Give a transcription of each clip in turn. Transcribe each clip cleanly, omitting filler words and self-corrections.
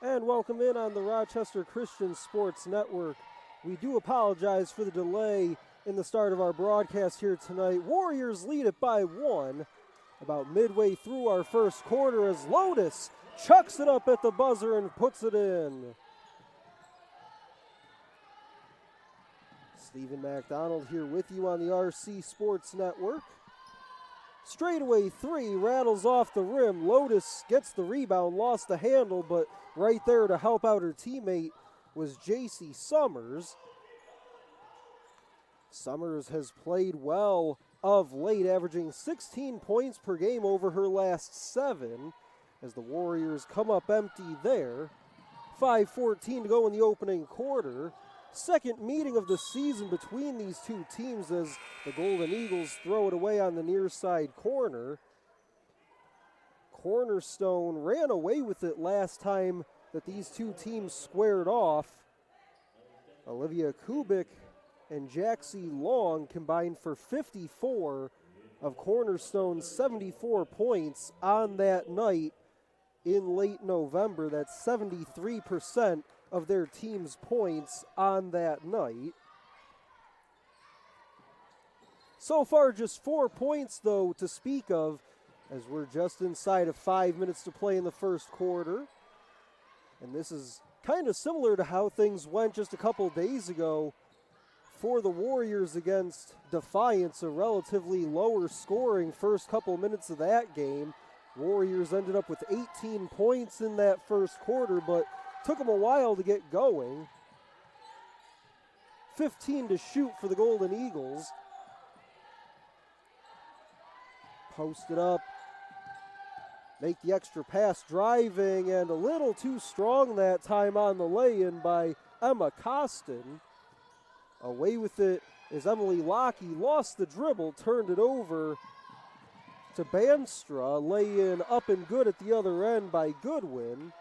And welcome in on the Rochester Christian Sports Network. We do apologize for the delay in the start of our broadcast here tonight. Warriors lead it by 1 about midway through our first quarter as Lotus chucks it up at the buzzer and puts it in. Stephen McDonald here with you on the RC Sports Network. Straightaway three rattles off the rim. Lotus gets the rebound, lost the handle, but right there to help out her teammate was J.C. Summers. Summers has played well of late, averaging 16 points per game over her last 7 as the Warriors come up empty there. 5:14 to go in the opening quarter. Second meeting of the season between these two teams as the Golden Eagles throw it away on the near side corner. Cornerstone ran away with it last time that these two teams squared off. Olivia Kubik and Jaxie Long combined for 54 of Cornerstone's 74 points on that night in late November. That's 73% of their team's points on that night. So far, just 4 points, though, to speak of, as we're just inside of 5 minutes to play in the first quarter. And this is kind of similar to how things went just a couple days ago for the Warriors against Defiance, a relatively lower scoring first couple minutes of that game. Warriors ended up with 18 points in that first quarter, but took them a while to get going. 15 to shoot for the Golden Eagles. Post it up. Make the extra pass driving, and a little too strong that time on the lay-in by Emma Costin. Away with it is Emily Lockey. Lost the dribble, turned it over to Banstra. Lay-in up and good at the other end by Goodwin.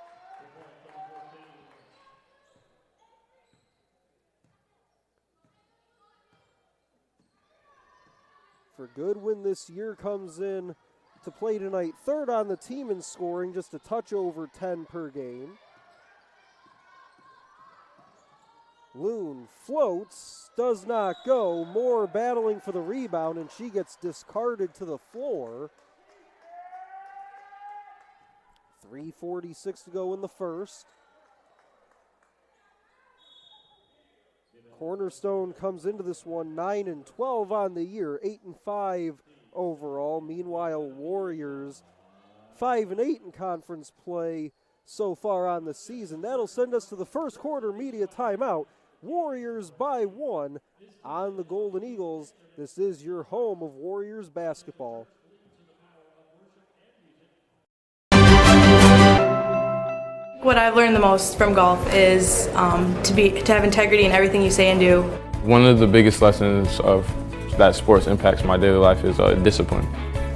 For Goodwin this year comes in to play tonight, third on the team in scoring, just a touch over 10 per game. Loon floats, does not go. Moore battling for the rebound, and she gets discarded to the floor. 3:46 to go in the first. Cornerstone comes into this one 9-12 on the year, 8-5 overall. Meanwhile, Warriors 5-8 in conference play so far on the season. That'll send us to the first quarter media timeout. Warriors by 1 on the Golden Eagles. This is your home of Warriors basketball. What I've learned the most from golf is to have integrity in everything you say and do. One of the biggest lessons of that sports impacts my daily life is discipline.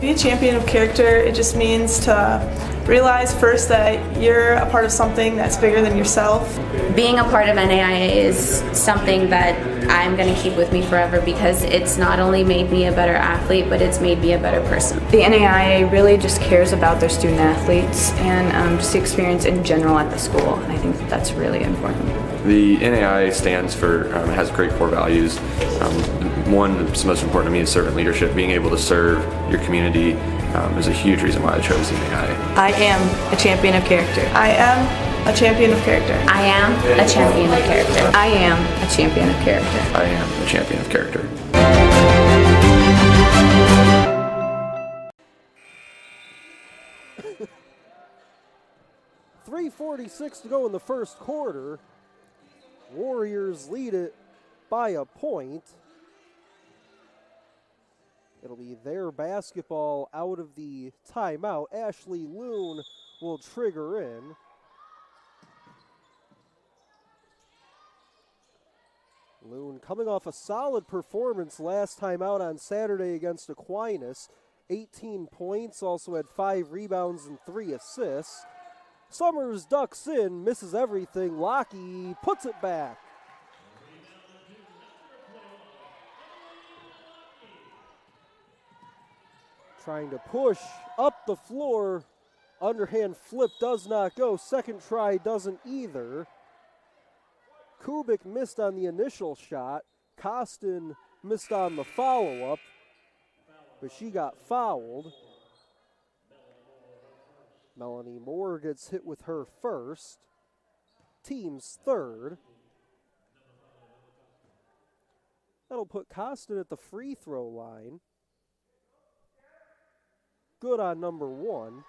Be a champion of character, it just means to realize first that you're a part of something that's bigger than yourself. Being a part of NAIA is something that I'm going to keep with me forever because it's not only made me a better athlete, but it's made me a better person. The NAIA really just cares about their student athletes and just the experience in general at the school. And I think that's really important. The NAIA stands for, has great core values. One that's most important to me is servant leadership. Being able to serve your community is a huge reason why I chose the NAIA. I am a champion of character. I am a champion of character. I am a champion of character. I am a champion of character. I am a champion of character. .346 to go in the first quarter. Warriors lead it by a point. It'll be their basketball out of the timeout. Ashley Loon will trigger in. Loon coming off a solid performance last time out on Saturday against Aquinas. 18 points, also had 5 rebounds and 3 assists. Summers ducks in, misses everything. Lockey puts it back. Trying to push up the floor Underhand flip does not go. Second try doesn't either. Kubik missed on the initial shot. Costin missed on the follow-up, but she got fouled. Melanie Moore gets hit with her first. Team's third. That'll put Costin at the free throw line. Good on number one.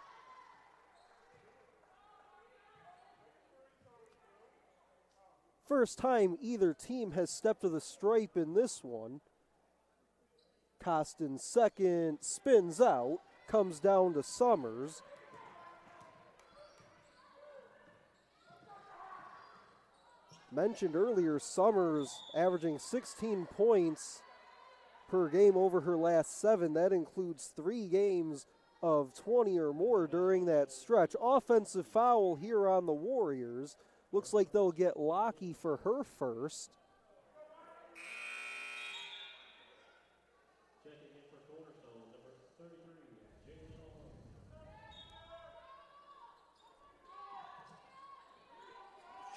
First time either team has stepped to the stripe in this one. Costin second, spins out, comes down to Summers. Mentioned earlier, Summers averaging 16 points per game over her last 7. That includes 3 games of 20 or more during that stretch. Offensive foul here on the Warriors. Looks like they'll get Lockie for her first.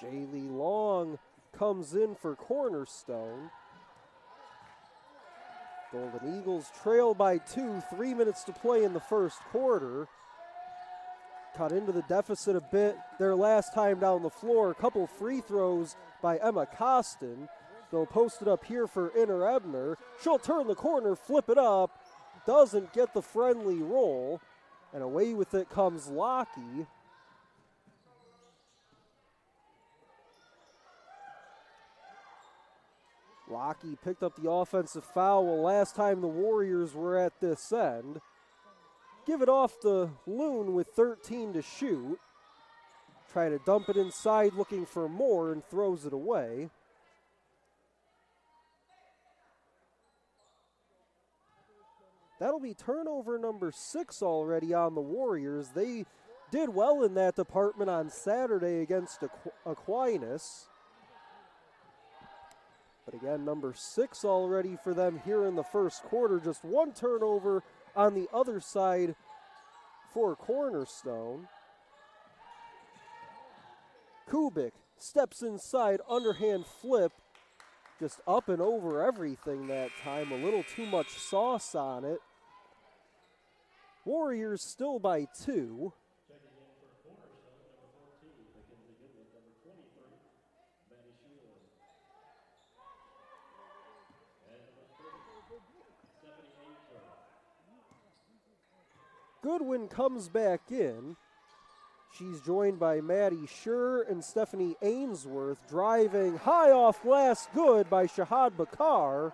Jaylee Long comes in for Cornerstone. Golden Eagles trail by 2, 3 minutes to play in the first quarter. Cut into the deficit a bit their last time down the floor. A couple free throws by Emma Costin. They'll post it up here for Inner Ebner. She'll turn the corner, flip it up. Doesn't get the friendly roll. And away with it comes Lockie. Lockie picked up the offensive foul last time the Warriors were at this end. Give it off to Loon with 13 to shoot. Try to dump it inside looking for more and throws it away. That'll be turnover number 6 already on the Warriors. They did well in that department on Saturday against Aquinas. But again, number 6 already for them here in the first quarter. Just 1 turnover on the other side for Cornerstone. Kubik steps inside, underhand flip. Just up and over everything that time. A little too much sauce on it. Warriors still by 2. Goodwin comes back in. She's joined by Maddie Schur and Stephanie Ainsworth. Driving high off glass, good by Shahad Bakar.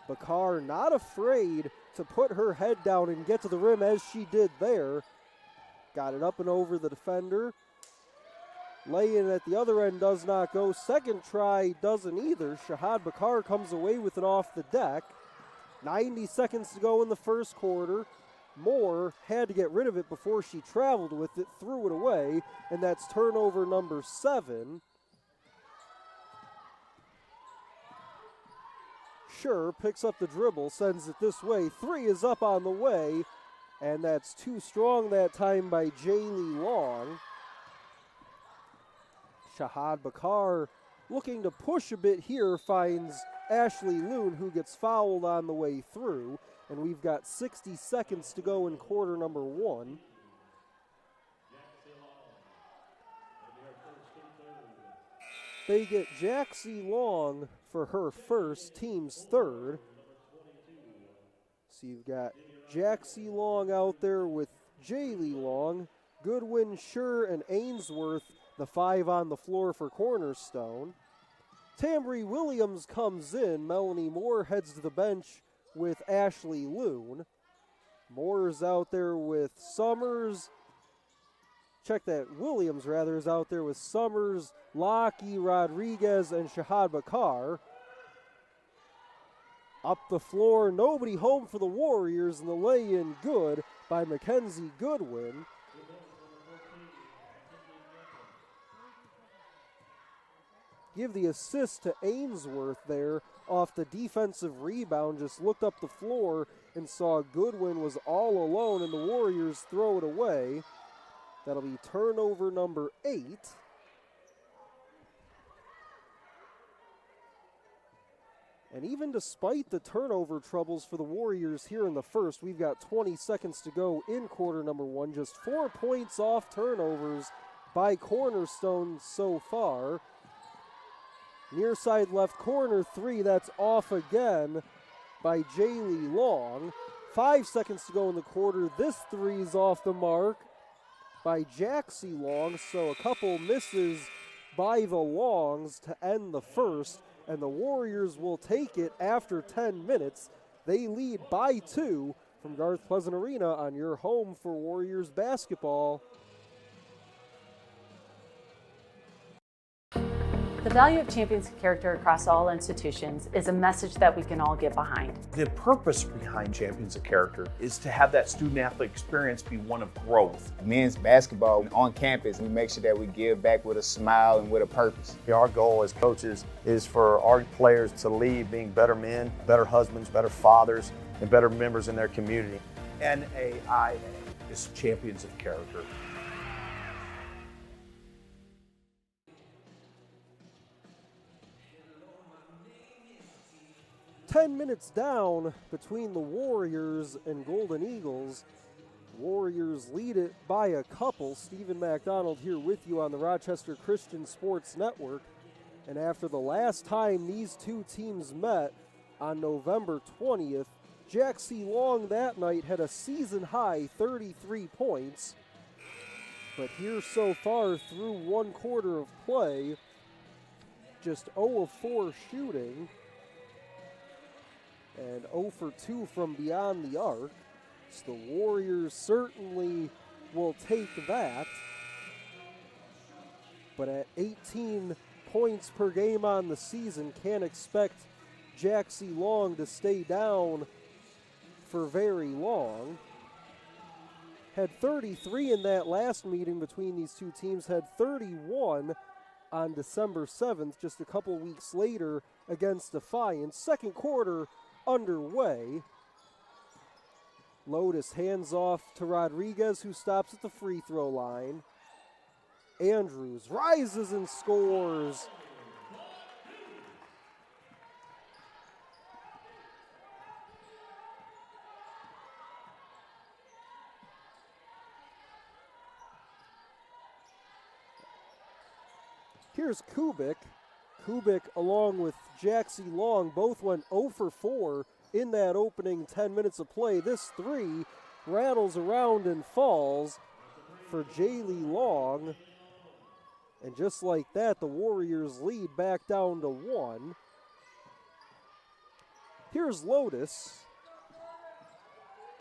Bakar not afraid to put her head down and get to the rim as she did there. Got it up and over the defender. Lay-in at the other end does not go. Second try doesn't either. Shahad Bakar comes away with it off the deck. 90 seconds to go in the first quarter. Moore had to get rid of it before she traveled with it, threw it away, and that's turnover number 7. Schur picks up the dribble, sends it this way. 3 is up on the way, and that's too strong that time by Jaylee Long. Shahad Bakar looking to push a bit here, finds Ashley Loon, who gets fouled on the way through, and we've got 60 seconds to go in quarter number 1. They get Jaxie Long for her first, team's third. So you've got Jaxie Long out there with Jaylee Long, Goodwin, Schur, and Ainsworth, the 5 on the floor for Cornerstone. Tambry Williams comes in. Melanie Moore heads to the bench with Ashley Loon. Moore's out there with Summers. Williams rather is out there with Summers, Lockie, Rodriguez, and Shahad Bakar. Up the floor, nobody home for the Warriors, and the lay-in good by Mackenzie Goodwin. Give the assist to Ainsworth there off the defensive rebound. Just looked up the floor and saw Goodwin was all alone and the Warriors throw it away. That'll be turnover number 8. And even despite the turnover troubles for the Warriors here in the first, we've got 20 seconds to go in quarter number 1. Just 4 points off turnovers by Cornerstone so far. Near side left corner 3, that's off again by Jaylee Long. 5 seconds to go in the quarter. This 3's off the mark by Jaxie Long, so a couple misses by the Longs to end the first, and the Warriors will take it after 10 minutes. They lead by 2 from Garth Pleasant Arena on your home for Warriors basketball. The value of champions of character across all institutions is a message that we can all get behind. The purpose behind Champions of Character is to have that student-athlete experience be one of growth. Men's basketball on campus, we make sure that we give back with a smile and with a purpose. Our goal as coaches is for our players to leave being better men, better husbands, better fathers, and better members in their community. NAIA is Champions of Character. 10 minutes down between the Warriors and Golden Eagles. Warriors lead it by a couple. Stephen McDonald here with you on the Rochester Christian Sports Network. And after the last time these two teams met on November 20th, Jaxie Long that night had a season-high 33 points. But here so far through one quarter of play, just 0 of 4 shooting and 0 for 2 from beyond the arc. So the Warriors certainly will take that. But at 18 points per game on the season, can't expect Jaxie Long to stay down for very long. Had 33 in that last meeting between these two teams, had 31 on December 7th, just a couple weeks later against Defiance. Second quarter underway. Lotus hands off to Rodriguez, who stops at the free throw line. Andrews rises and scores. Here's Kubik. Kubik along with Jaxie Long both went 0 for 4 in that opening 10 minutes of play. This three rattles around and falls for Jaylee Long. And just like that, the Warriors lead back down to 1. Here's Lotus.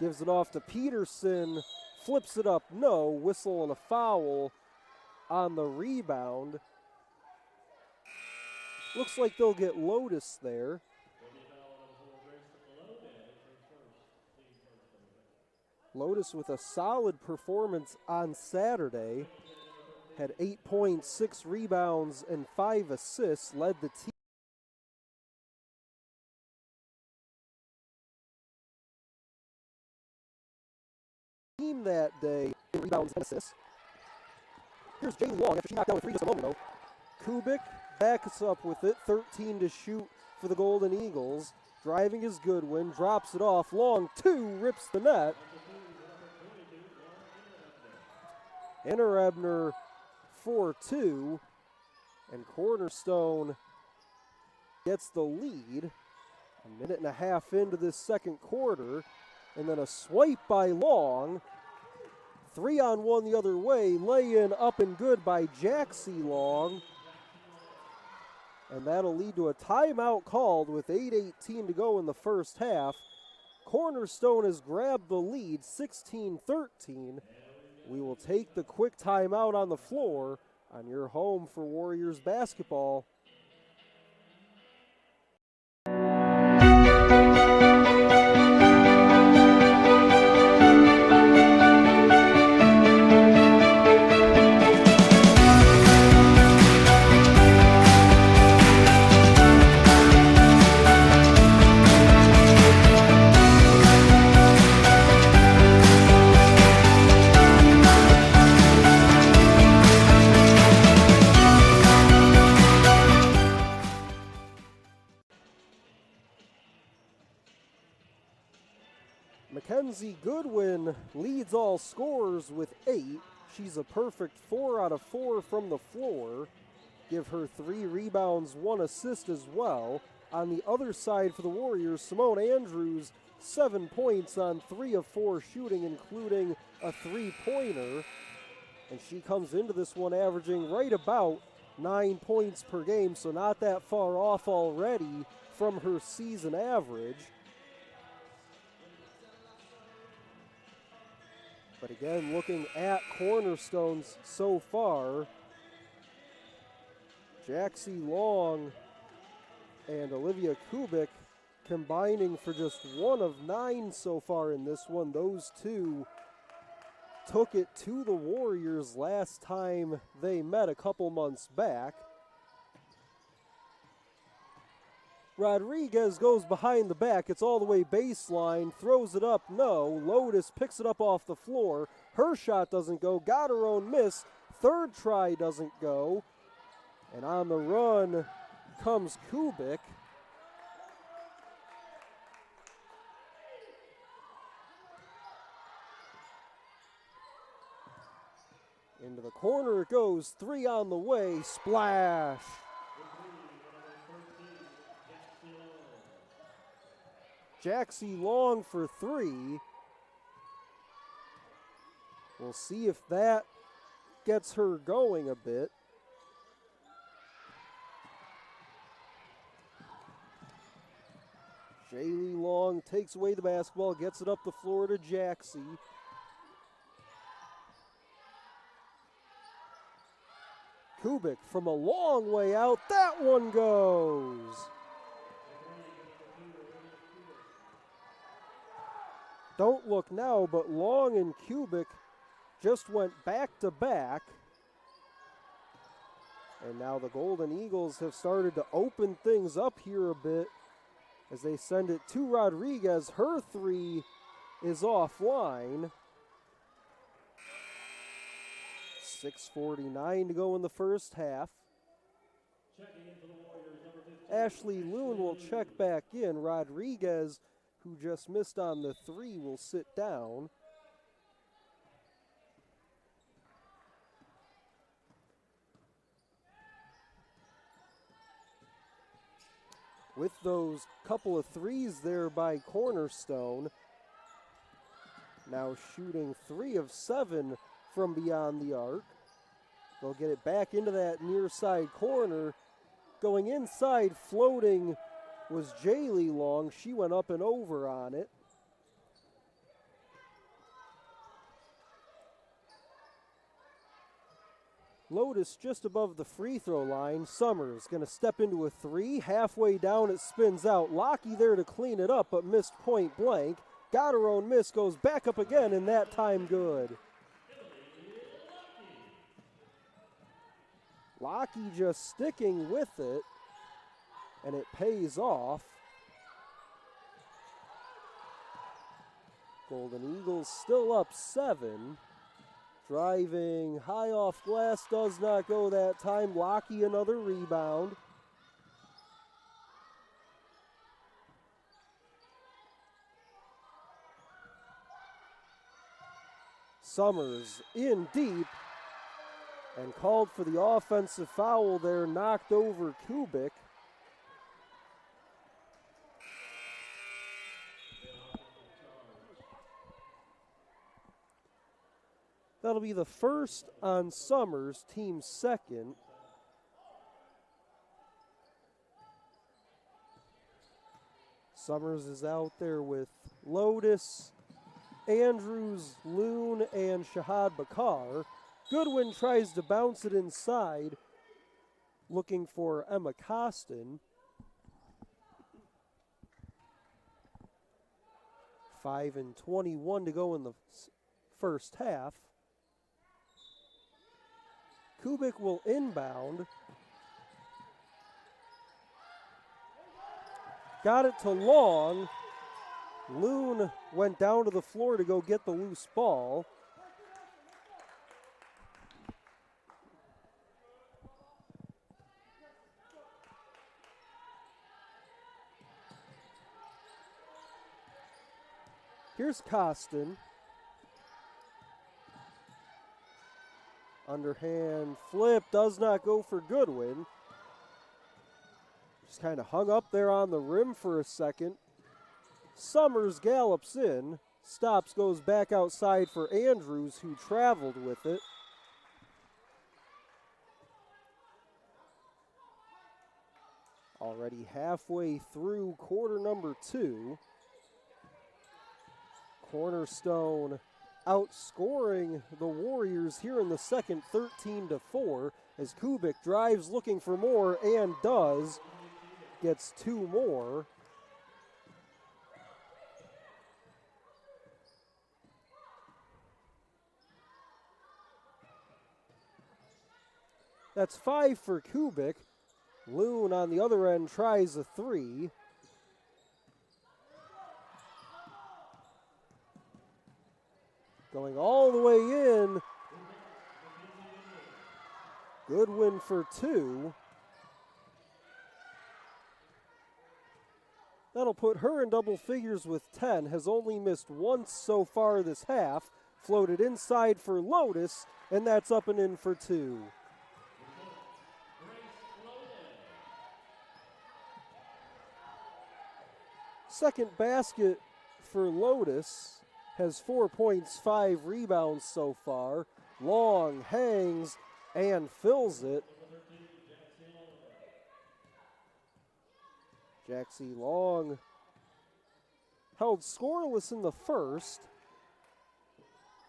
Gives it off to Peterson. Flips it up. No. Whistle and a foul on the rebound. Looks like they'll get Lotus there. Lotus with a solid performance on Saturday. Had 8 points, 6 rebounds, and 5 assists. Led the team that day in rebounds and assists. Here's Jaylee Long after she knocked down a three just a moment ago. Kubik backs up with it, 13 to shoot for the Golden Eagles. Driving is Goodwin, drops it off. Long, 2, rips the net. Innerebner for 2, and Cornerstone gets the lead. A minute and a half into this second quarter, and then a swipe by Long. 3-on-1 the other way, lay in up and good by Jaxie Long. And that'll lead to a timeout called with 8:18 to go in the first half. Cornerstone has grabbed the lead, 16-13. We will take the quick timeout on the floor on your home for Warriors basketball. Mackenzie Goodwin leads all scorers with 8. She's a perfect 4 out of 4 from the floor. Give her 3 rebounds, 1 assist as well. On the other side for the Warriors, Simone Andrews, 7 points on 3 of 4 shooting, including a 3-pointer. And she comes into this one averaging right about 9 points per game, so not that far off already from her season average. But again, looking at Cornerstones so far, Jaxie Long and Olivia Kubik combining for just 1 of 9 so far in this one. Those two took it to the Warriors last time they met a couple months back. Rodriguez goes behind the back. It's all the way baseline, throws it up, no. Lotus picks it up off the floor. Her shot doesn't go, got her own miss. Third try doesn't go. And on the run comes Kubik. Into the corner it goes, 3 on the way, splash. Jaxie Long for 3. We'll see if that gets her going a bit. Jaylee Long takes away the basketball, gets it up the floor to Jaxie. Kubik from a long way out, that one goes. Don't look now, but Long and Kubik just went back to back. And now the Golden Eagles have started to open things up here a bit as they send it to Rodriguez. Her 3 is offline. 6:49 to go in the first half. Ashley Loon will check back in. Rodriguez, who just missed on the 3, will sit down. With those couple of 3s there by Cornerstone, now shooting 3 of 7 from beyond the arc. They'll get it back into that near side corner. Going inside, floating was Jaylee Long. She went up and over on it. Lotus just above the free throw line. Summers going to step into a 3. Halfway down, it spins out. Lockie there to clean it up, but missed point blank. Got her own miss, goes back up again, and that time good. Lockie just sticking with it, and it pays off. Golden Eagles still up 7. Driving high off glass, does not go that time. Lockie another rebound. Summers in deep and called for the offensive foul there, knocked over Kubik. That'll be the first on Summers, team second. Summers is out there with Lotus, Andrews, Loon, and Shahad Bakar. Goodwin tries to bounce it inside, looking for Emma Costin. 5:21 to go in the first half. Kubik will inbound. Got it to Long. Loon went down to the floor to go get the loose ball. Here's Costin. Underhand flip does not go for Goodwin. Just kind of hung up there on the rim for a second. Summers gallops in. Stops, goes back outside for Andrews, who traveled with it. Already halfway through quarter number 2. Cornerstone outscoring the Warriors here in the second, 13-4, as Kubik drives looking for more and does. Gets 2 more. That's 5 for Kubik. Loon on the other end tries a 3. Going all the way in. Goodwin for 2. That'll put her in double figures with 10. Has only missed once so far this half. Floated inside for Lotus, and that's up and in for 2. Second basket for Lotus. Has 4 points, 5 rebounds so far. Long hangs and fills it. Jaxie Long held scoreless in the first.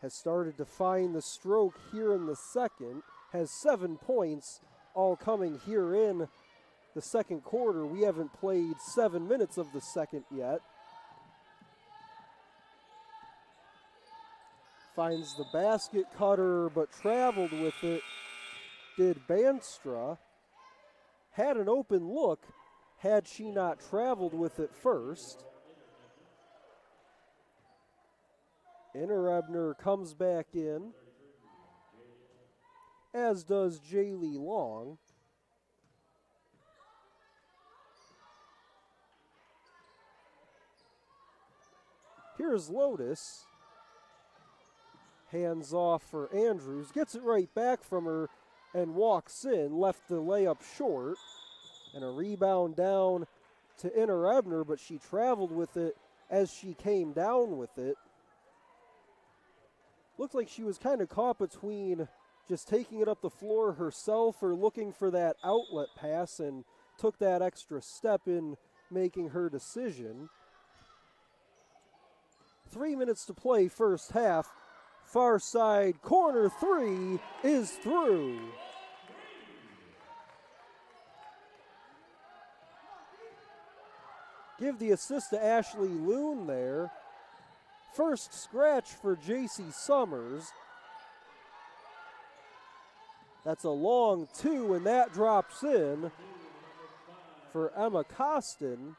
Has started to find the stroke here in the second. Has 7 points, all coming here in the second quarter. We haven't played 7 minutes of the second yet. Finds the basket cutter, but traveled with it. Did Banstra. Had an open look had she not traveled with it first. Innerebner comes back in, as does Jaylee Long. Here's Lotus. Hands off for Andrews. Gets it right back from her and walks in. Left the layup short. And a rebound down to Innerebner, but she traveled with it as she came down with it. Looked like she was kind of caught between just taking it up the floor herself or looking for that outlet pass, and took that extra step in making her decision. 3 minutes to play first half. Far side corner 3 is through. Give the assist to Ashley Loon there. First scratch for JC Summers. That's a long 2, and that drops in for Emma Costin.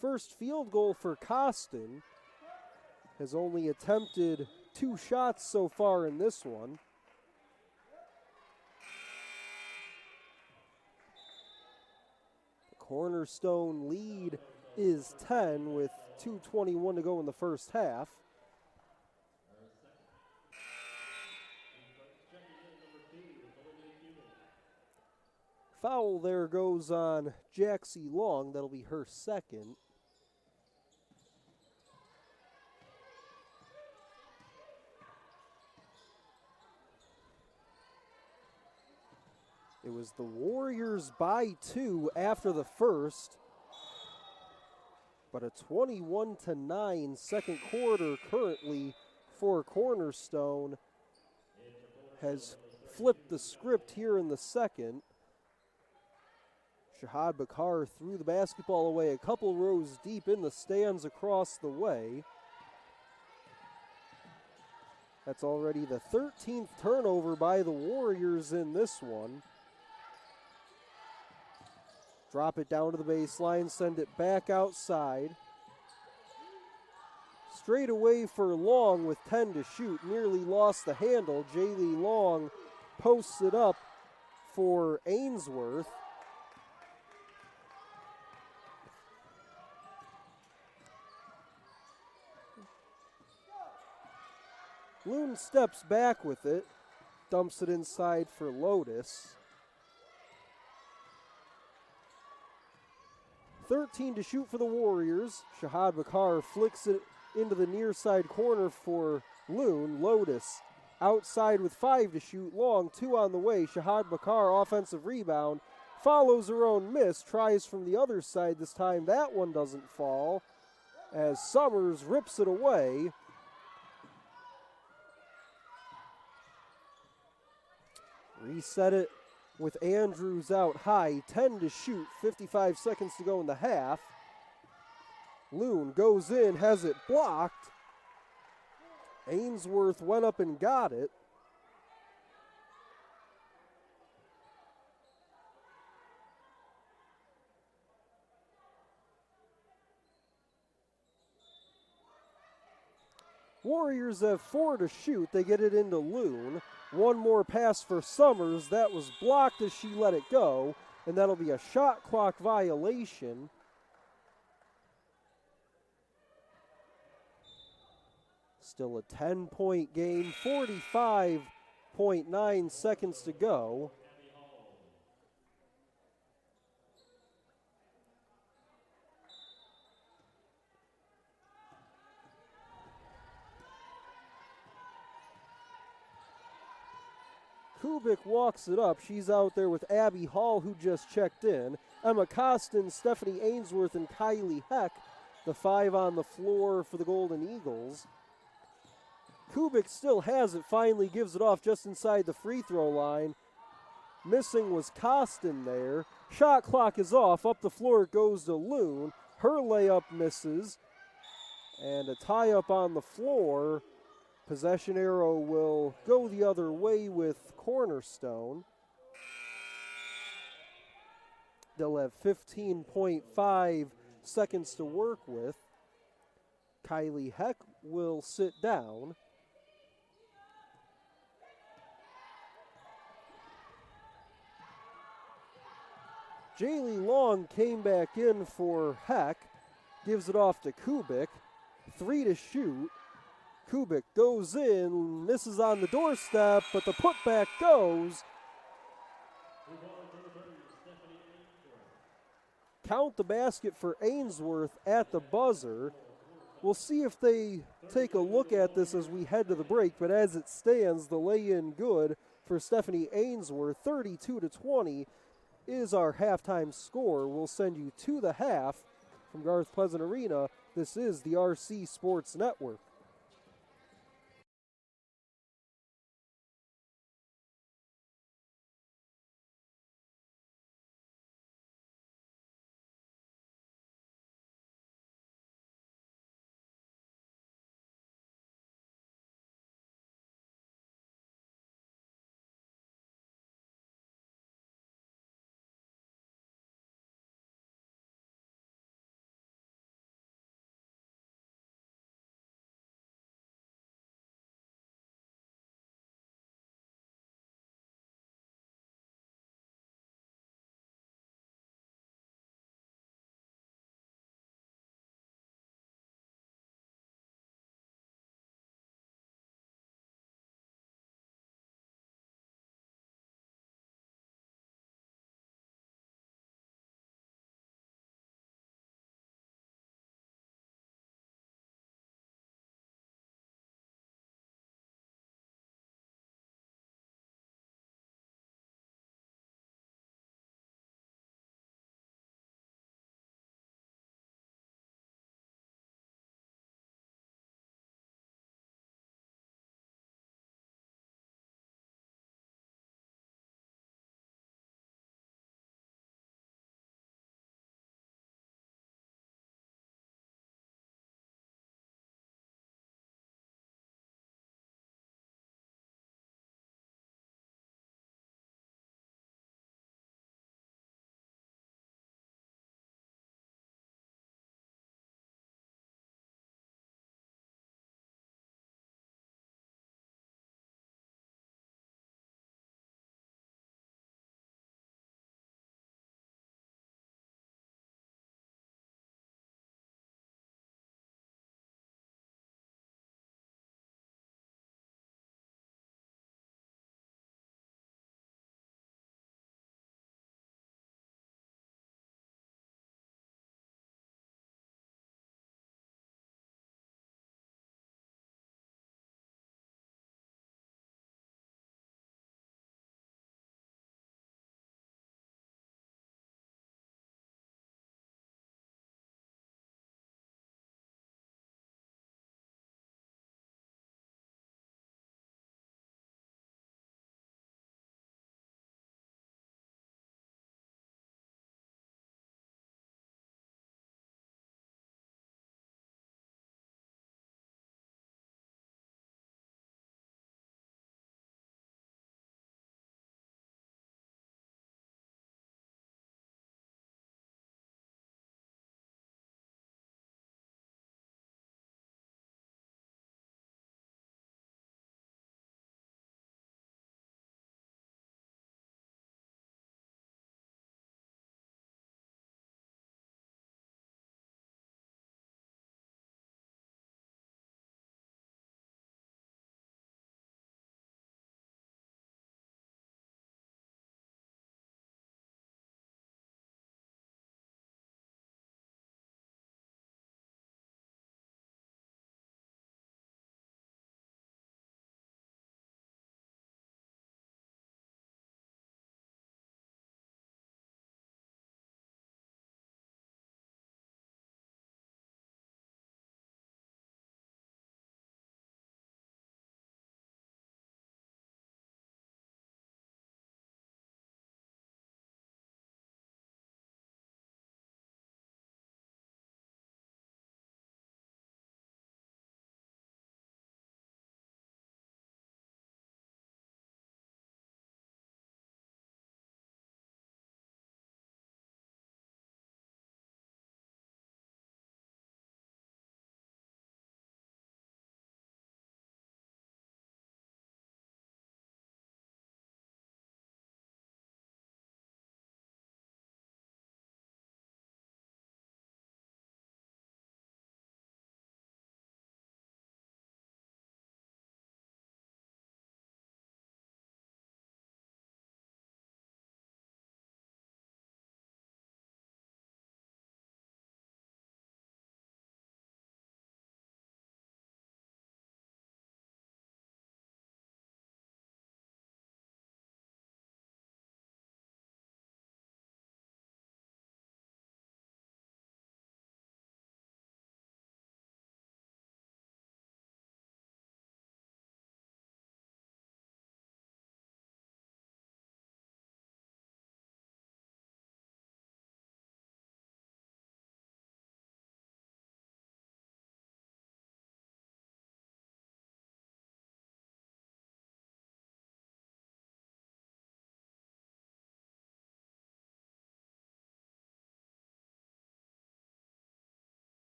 First field goal for Costin. Has only attempted 2 shots so far in this one. Cornerstone lead is 10 with 2:21 to go in the first half. Foul there goes on Jaxie Long. That'll be her second. It was the Warriors by 2 after the first, but a 21-9 second quarter currently for Cornerstone has flipped the script here in the second. Shahad Bakar threw the basketball away a couple rows deep in the stands across the way. That's already the 13th turnover by the Warriors in this one. Drop it down to the baseline, send it back outside. Straight away for Long with 10 to shoot. Nearly lost the handle. Jaylee Long posts it up for Ainsworth. Loon steps back with it, dumps it inside for Lotus. 13 to shoot for the Warriors. Shahad Bakar flicks it into the near side corner for Loon. Lotus outside with 5 to shoot, long 2 on the way. Shahad Bakar, offensive rebound, follows her own miss, tries from the other side this time. That one doesn't fall as Summers rips it away. Reset it with Andrews out high, 10 to shoot, 55 seconds to go in the half. Loon goes in, has it blocked. Ainsworth went up and got it. Warriors have 4 to shoot. They get it into Loon. One more pass for Summers. That was blocked as she let it go, and that'll be a shot clock violation. Still a 10-point game, 45.9 seconds to go. Kubik walks it up. She's out there with Abby Hall, who just checked in. Emma Costin, Stephanie Ainsworth, and Kylie Heck, the 5 on the floor for the Golden Eagles. Kubik still has it, finally gives it off just inside the free throw line. Missing was Costin there. Shot clock is off. Up the floor it goes to Loon. Her layup misses. And a tie up on the floor. Possession arrow will go the other way with Cornerstone. They'll have 15.5 seconds to work with. Kylie Heck will sit down. Jaylee Long came back in for Heck. Gives it off to Kubik. 3 to shoot. Kubik goes in, misses on the doorstep, but the putback goes. Count the basket for Ainsworth at the buzzer. We'll see if they take a look at this as we head to the break, but as it stands, the lay-in good for Stephanie Ainsworth. 32-20 is our halftime score. We'll send you to the half from Garth Pleasant Arena. This is the RC Sports Network.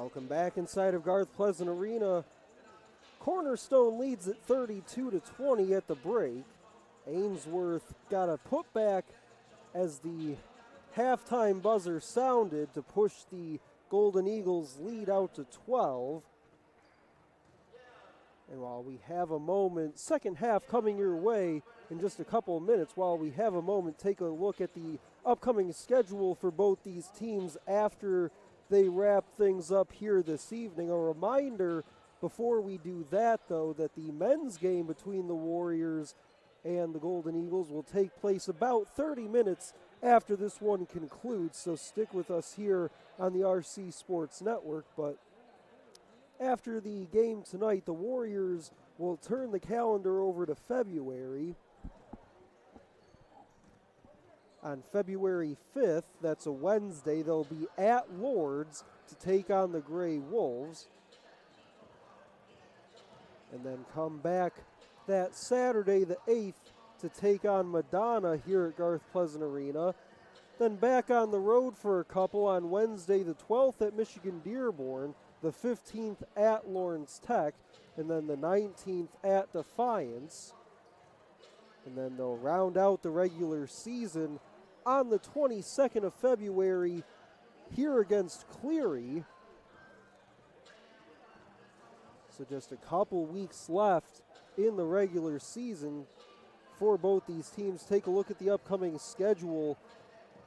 Welcome back inside of Garth Pleasant Arena. Cornerstone leads at 32-20 at the break. Ainsworth got a putback as the halftime buzzer sounded to push the Golden Eagles lead out to 12. And while we have a moment, second half coming your way in just a couple of minutes, while we have a moment, take a look at the upcoming schedule for both these teams after they wrap things up here this evening. A reminder before we do that, though, that the men's game between the Warriors and the Golden Eagles will take place about 30 minutes after this one concludes, so stick with us here on the RC Sports Network. But after the game tonight, the Warriors will turn the calendar over to February. On February 5th, that's a Wednesday, they'll be at Lords to take on the Gray Wolves. And then come back that Saturday, the 8th, to take on Madonna here at Garth Pleasant Arena. Then back on the road for a couple on Wednesday, the 12th at Michigan Dearborn, the 15th at Lawrence Tech, and then the 19th at Defiance. And then they'll round out the regular season on the 22nd of February here against Cleary. So just a couple weeks left in the regular season for both these teams. Take a look at the upcoming schedule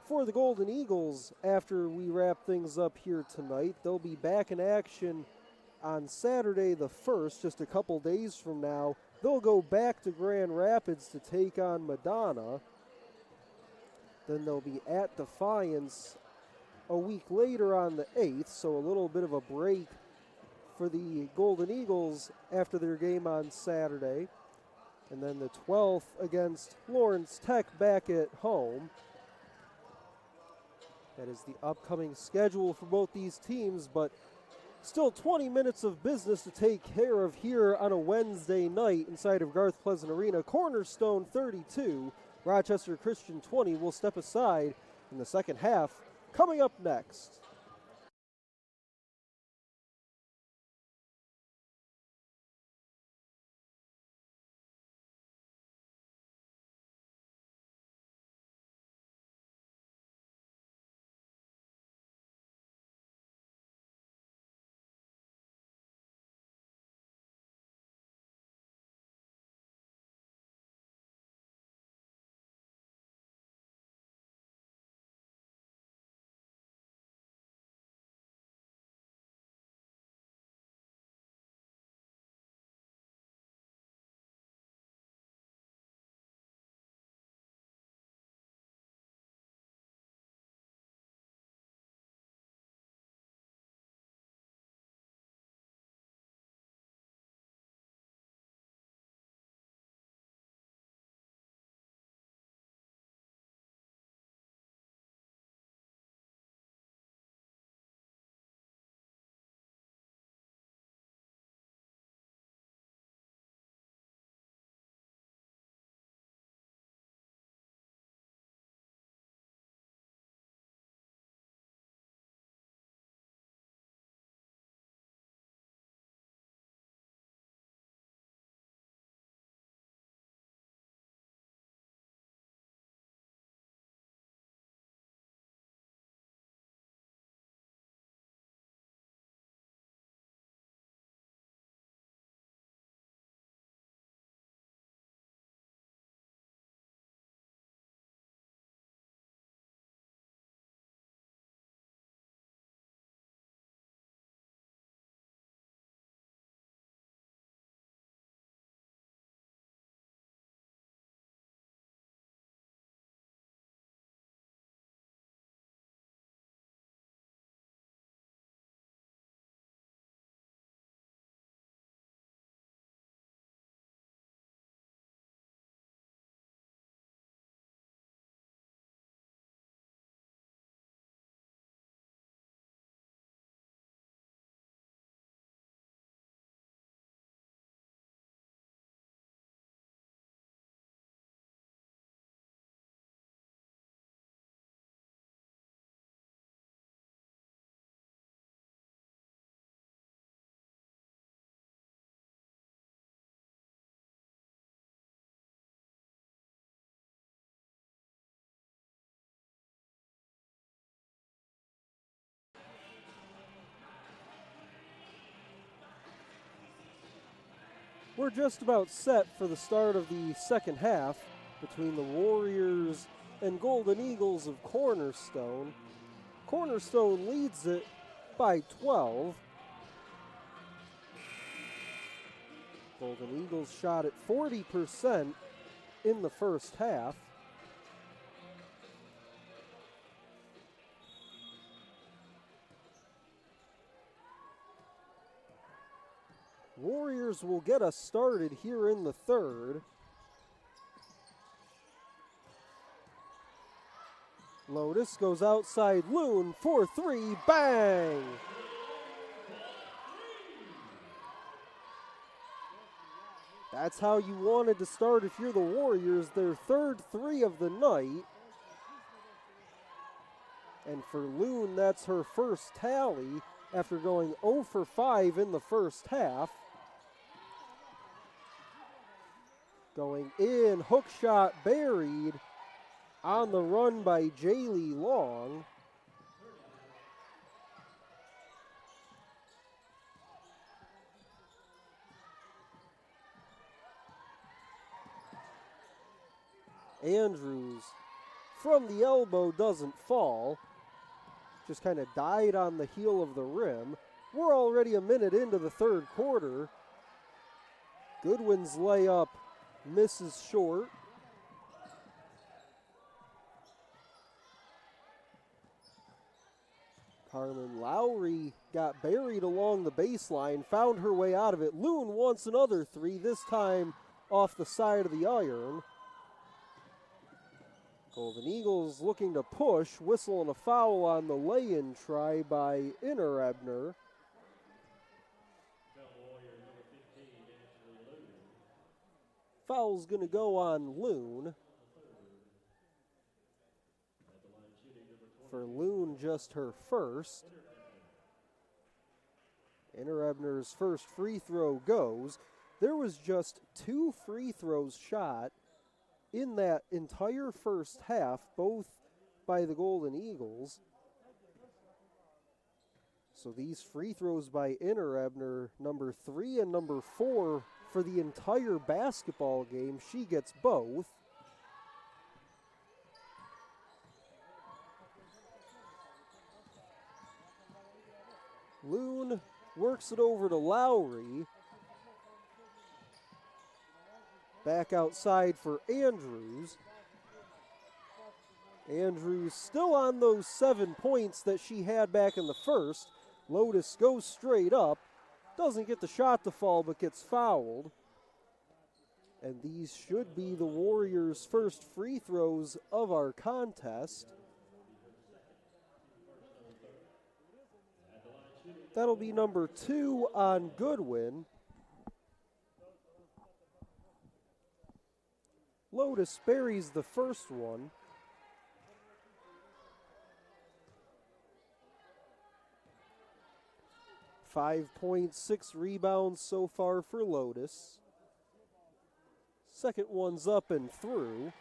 for the Golden Eagles after we wrap things up here tonight. They'll be back in action on Saturday the 1st, just a couple days from now. They'll go back to Grand Rapids to take on Madonna. Then they'll be at Defiance a week later on the 8th, so a little bit of a break for the Golden Eagles after their game on Saturday. And then the 12th against Lawrence Tech back at home. That is the upcoming schedule for both these teams, but still 20 minutes of business to take care of here on a Wednesday night inside of Garth Pleasant Arena. Cornerstone 32, Rochester Christian 20. Will step aside in the second half. Coming up next. We're just about set for the start of the second half between the Warriors and Golden Eagles of Cornerstone. Cornerstone leads it by 12. Golden Eagles shot at 40% in the first half. Warriors will get us started here in the third. Lotus goes outside Loon for three, bang! That's how you wanted to start if you're the Warriors, their third three of the night. And for Loon, that's her first tally after going 0 for 5 in the first half. Going in, hook shot buried, on the run by Jaylee Long. Andrews from the elbow doesn't fall, just kind of died on the heel of the rim. We're already a minute into the third quarter. Goodwin's layup misses short. Carlin Lowry got buried along the baseline, found her way out of it. Loon wants another three, this time off the side of the iron. Golden Eagles looking to push, whistle and a foul on the lay-in try by Inner-Ebner. Foul's going to go on Loon. For Loon, just her first. Inner-Ebner's first free throw goes. There was just 2 free throws shot in that entire first half, both by the Golden Eagles. So these free throws by Inner-Ebner, number 3 and number 4 for the entire basketball game, she gets both. Loon works it over to Lowry. Back outside for Andrews. Andrews still on those 7 points that she had back in the first. Lotus goes straight up. Doesn't get the shot to fall, but gets fouled. And these should be the Warriors' first free throws of our contest. That'll be number 2 on Goodwin. Lotus buries the first one. Five points, 6 rebounds so far for Lotus. Second one's up and through.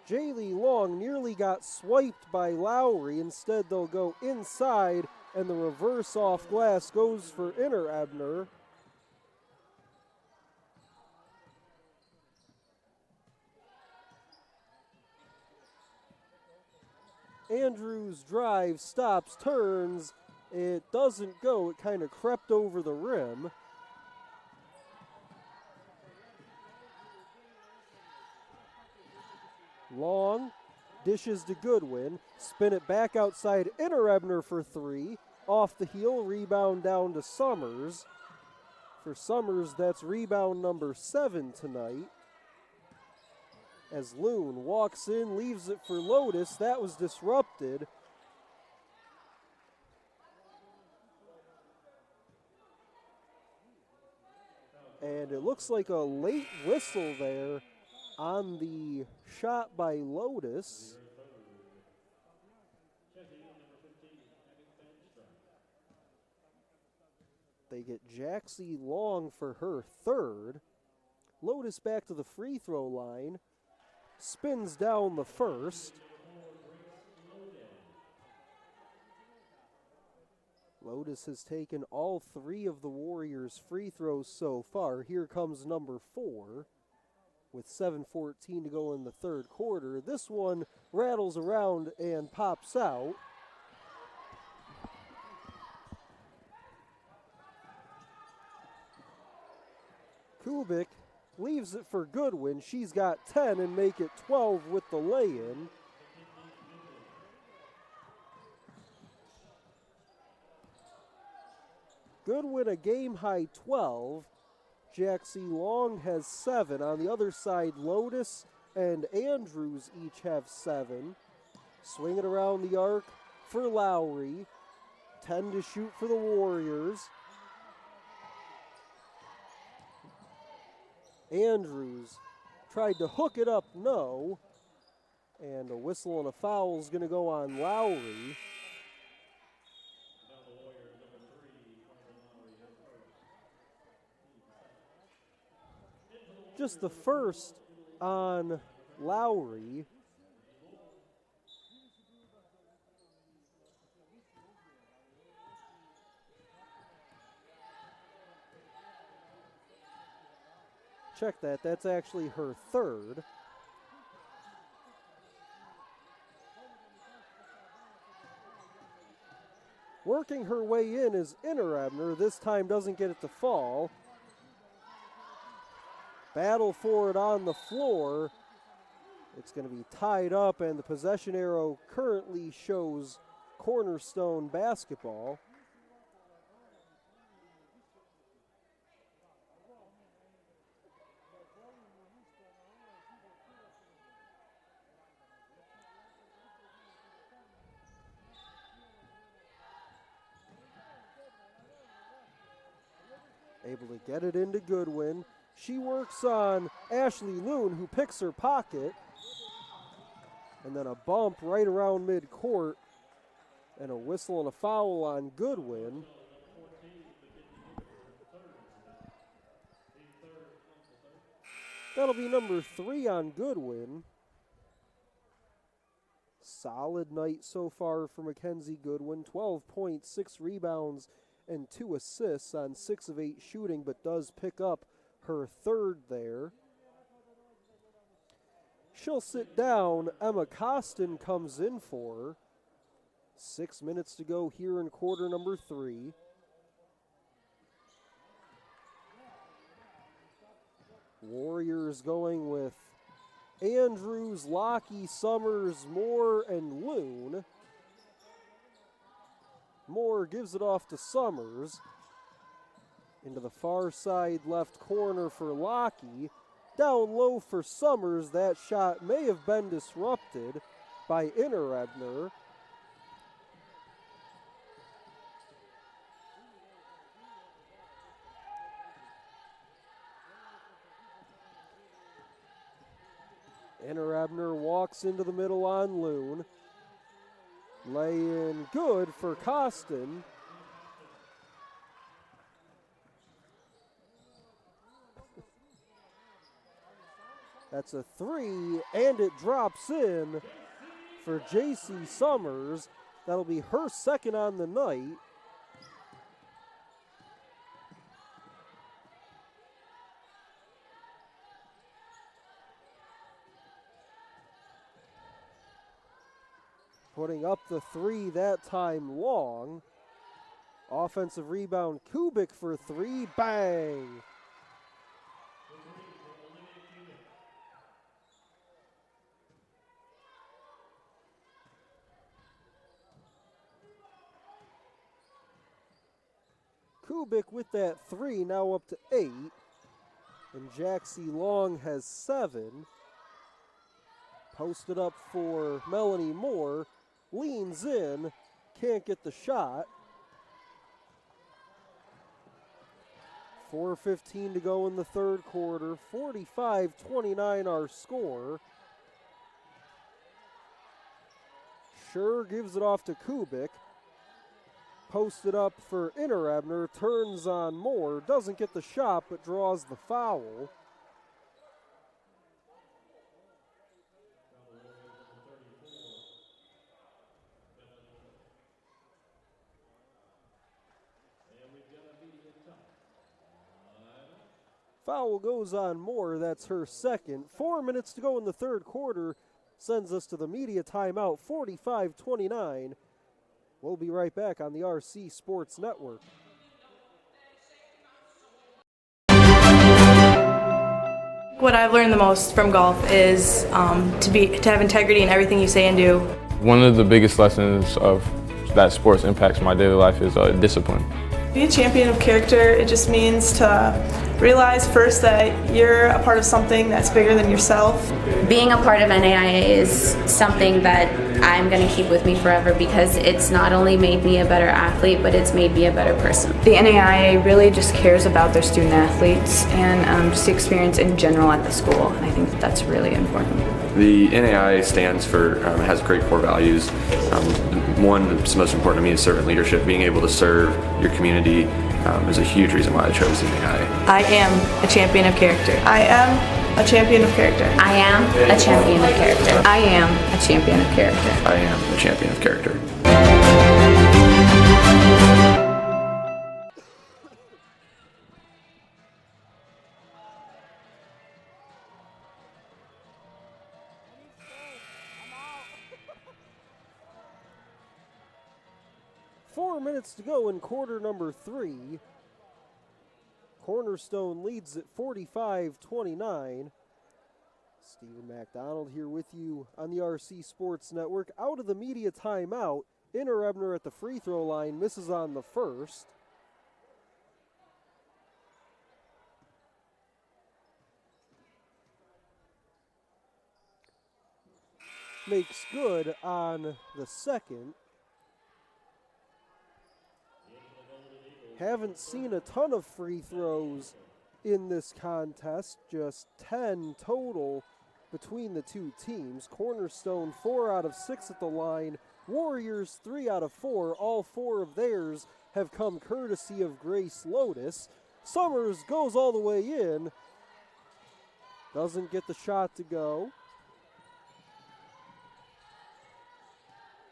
Jaylee Long nearly got swiped by Lowry. Instead, they'll go inside, and the reverse off glass goes for Inner-Ebner. Andrews drives, stops, turns. It doesn't go. It kind of crept over the rim. Long dishes to Goodwin. Spin it back outside. Inner-Ebner for 3. Off the heel, rebound down to Summers. For Summers, that's rebound number 7 tonight. As Loon walks in, leaves it for Lotus. That was disrupted. And it looks like a late whistle there on the shot by Lotus. They get Jaxie Long for her third. Lotus back to the free throw line. Spins down the first. Lotus has taken all three of the Warriors' free throws so far. Here comes number 4 with 7:14 to go in the third quarter. This one rattles around and pops out. Kubik leaves it for Goodwin. She's got 10 and make it 12 with the lay-in. Goodwin a game-high 12. Jaxie Long has 7. On the other side, Lotus and Andrews each have 7. Swing it around the arc for Lowry. 10 to shoot for the Warriors. Andrews tried to hook it up, no. And a whistle and a foul is going to go on Lowry. Just the first on Lowry. Check that, that's actually her third. Working her way in is Innerebner. This time doesn't get it to fall. Battle for it on the floor. It's going to be tied up, and the possession arrow currently shows Cornerstone basketball. Able to get it into Goodwin. She works on Ashley Loon, who picks her pocket. And then a bump right around midcourt. And a whistle and a foul on Goodwin. That'll be number 3 on Goodwin. Solid night so far for Mackenzie Goodwin. 12 points, 6 rebounds, and 2 assists on 6 of 8 shooting, but does pick up her third there. She'll sit down. Emma Costin comes in for her. 6 minutes to go here in quarter number 3. Warriors going with Andrews, Lockie, Summers, Moore, and Loon. Moore gives it off to Summers. Into the far side left corner for Lockie. Down low for Summers. That shot may have been disrupted by Innerebner. Innerebner walks into the middle on Loon. Lay in good for Costin. That's a 3, and it drops in for J.C. Summers. That'll be her second on the night. Putting up the 3 that time long. Offensive rebound, Kubik for 3, bang. Kubik with that 3, now up to 8. And Jaxie Long has 7. Posted up for Melanie Moore. Leans in, can't get the shot. 4:15 to go in the third quarter. 45-29 our score. Sure gives it off to Kubik. posted up for Inter-Ebner, turns on Moore, doesn't get the shot but draws the foul. Foul goes on Moore, that's her second. 4 minutes to go in the third quarter, sends us to the media timeout, 45-29. We'll be right back on the RC Sports Network. What I've learned the most from golf is to have integrity in everything you say and do. One of the biggest lessons of that sports impacts my daily life is discipline. Be a champion of character, it just means to realize first that you're a part of something that's bigger than yourself. Being a part of NAIA is something that I'm going to keep with me forever because it's not only made me a better athlete, but it's made me a better person. The NAIA really just cares about their student athletes and just the experience in general at the school. And I think that's really important. The NAIA stands for, has great core values. One that's most important to me is servant leadership. Being able to serve your community is a huge reason why I chose the NAIA. I am a champion of character. I am a champion of character. I am a champion of character. I am a champion of character. I am a champion of character. 4 minutes to go in quarter number 3. Cornerstone leads at 45-29. Stephen McDonald here with you on the RC Sports Network. Out of the media timeout, Inter-Ebner at the free throw line misses on the first. Makes good on the second. Haven't seen a ton of free throws in this contest, just 10 total between the two teams. Cornerstone 4 out of 6 at the line, Warriors 3 out of 4. All 4 of theirs have come courtesy of Grace Lotus. Summers goes all the way in, doesn't get the shot to go.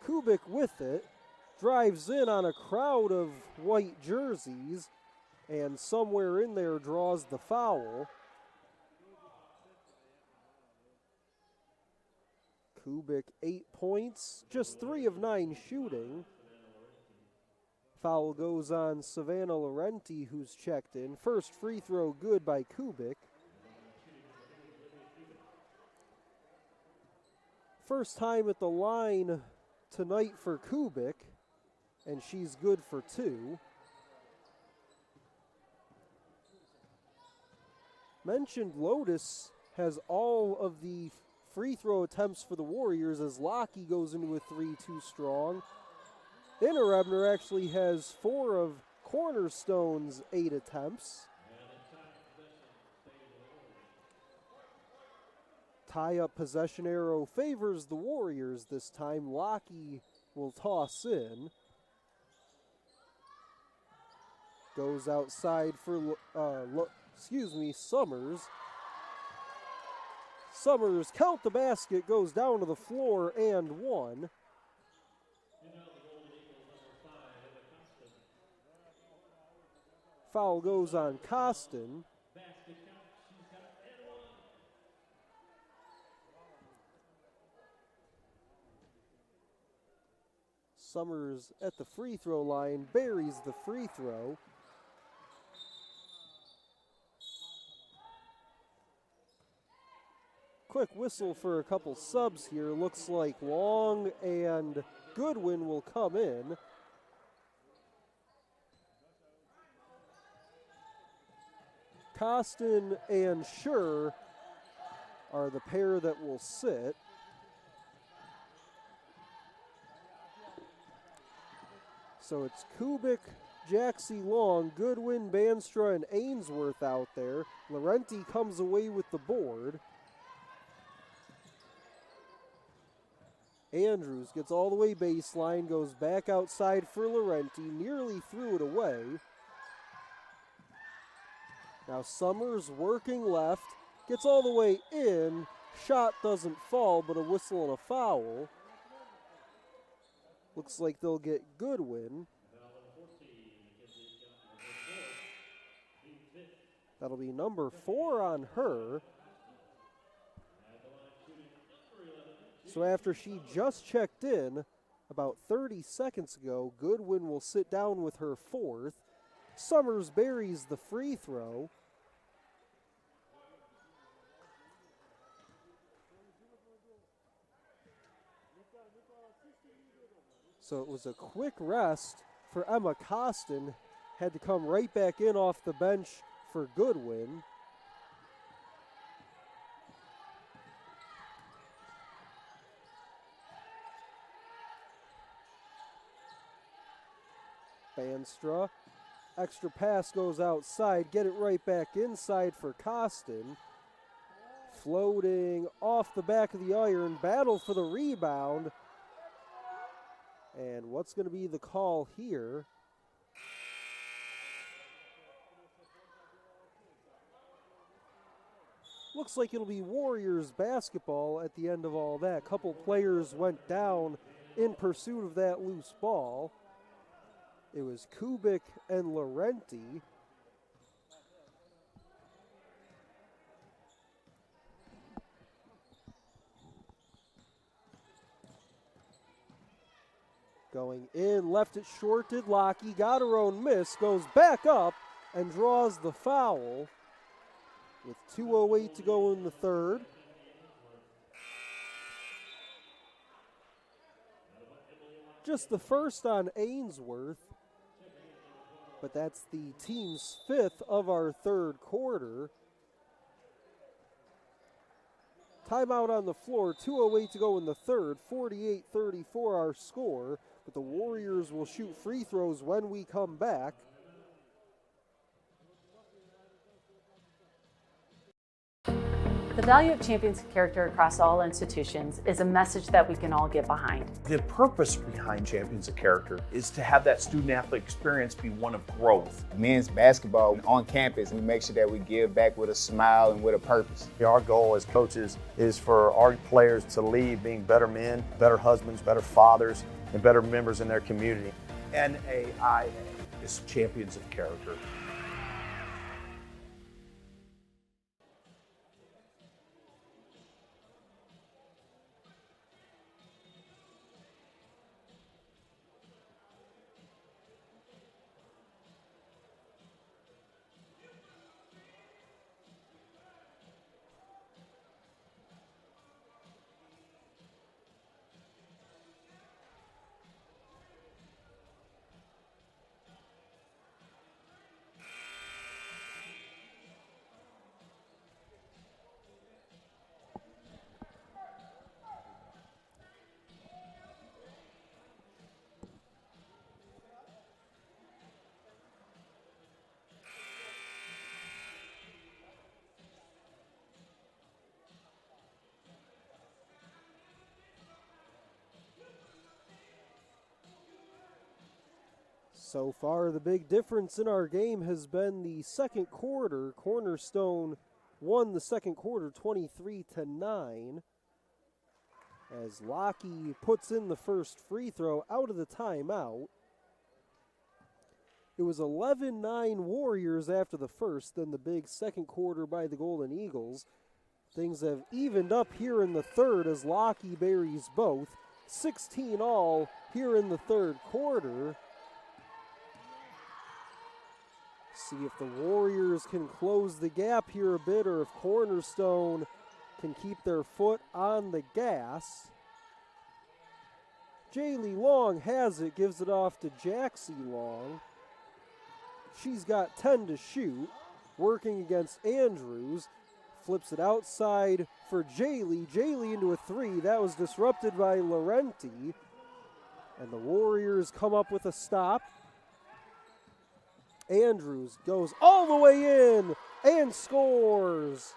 Kubik with it. Drives in on a crowd of white jerseys, and somewhere in there draws the foul. Kubik 8 points, just 3 of 9 shooting. Foul goes on Savannah Laurenti, who's checked in. First free throw good by Kubik. First time at the line tonight for Kubik, and she's good for 2. Mentioned Lotus has all of the free throw attempts for the Warriors as Lockheed goes into a 3 too strong. Inter-Ebner actually has 4 of Cornerstone's 8 attempts. Tie-up possession arrow favors the Warriors this time. Lockheed will toss in. Goes outside for, Summers. Summers, count the basket, goes down to the floor and 1. Foul goes on Costin. Summers at the free throw line buries the free throw. Quick whistle for a couple subs here. Looks like Long and Goodwin will come in. Costin and Schur are the pair that will sit. So it's Kubik, Jaxie Long, Goodwin, Banstra, and Ainsworth out there. Laurenti comes away with the board. Andrews gets all the way baseline, goes back outside for Laurenti, nearly threw it away. Now Summers working left, gets all the way in, shot doesn't fall, but a whistle and a foul. Looks like they'll get Goodwin. That'll be number 4 on her. So after she just checked in about 30 seconds ago, Goodwin will sit down with her 4th. Summers buries the free throw. So it was a quick rest for Emma Costin. Had to come right back in off the bench for Goodwin. Banstra. Extra pass goes outside. Get it right back inside for Costin. Floating off the back of the iron. Battle for the rebound. And what's going to be the call here? Looks like it'll be Warriors basketball at the end of all that. A couple players went down in pursuit of that loose ball. It was Kubik and Laurenti. Going in, left it short, did Lockey, got her own miss, goes back up and draws the foul with 2:08 to go in the third. Just the first on Ainsworth, but that's the team's 5th of our third quarter. Timeout on the floor, 2:08 to go in the third, 48-34 our score, but the Warriors will shoot free throws when we come back. The value of champions' character across all institutions is a message that we can all get behind. The purpose behind Champions of Character is to have that student-athlete experience be one of growth. Men's basketball on campus, we make sure that we give back with a smile and with a purpose. Our goal as coaches is for our players to leave being better men, better husbands, better fathers, and better members in their community. NAIA is Champions of Character. So far, the big difference in our game has been the second quarter. Cornerstone won the second quarter 23-9. As Lockey puts in the first free throw out of the timeout. It was 11-9 Warriors after the first, then the big second quarter by the Golden Eagles. Things have evened up here in the third as Lockey buries both. 16 all here in the third quarter. See if the Warriors can close the gap here a bit or if Cornerstone can keep their foot on the gas. Jaylee Long has it, gives it off to Jaxie Long. She's got 10 to shoot, working against Andrews. Flips it outside for Jaylee. Jaylee into a three. That was disrupted by Laurenti. And the Warriors come up with a stop. Andrews goes all the way in and scores.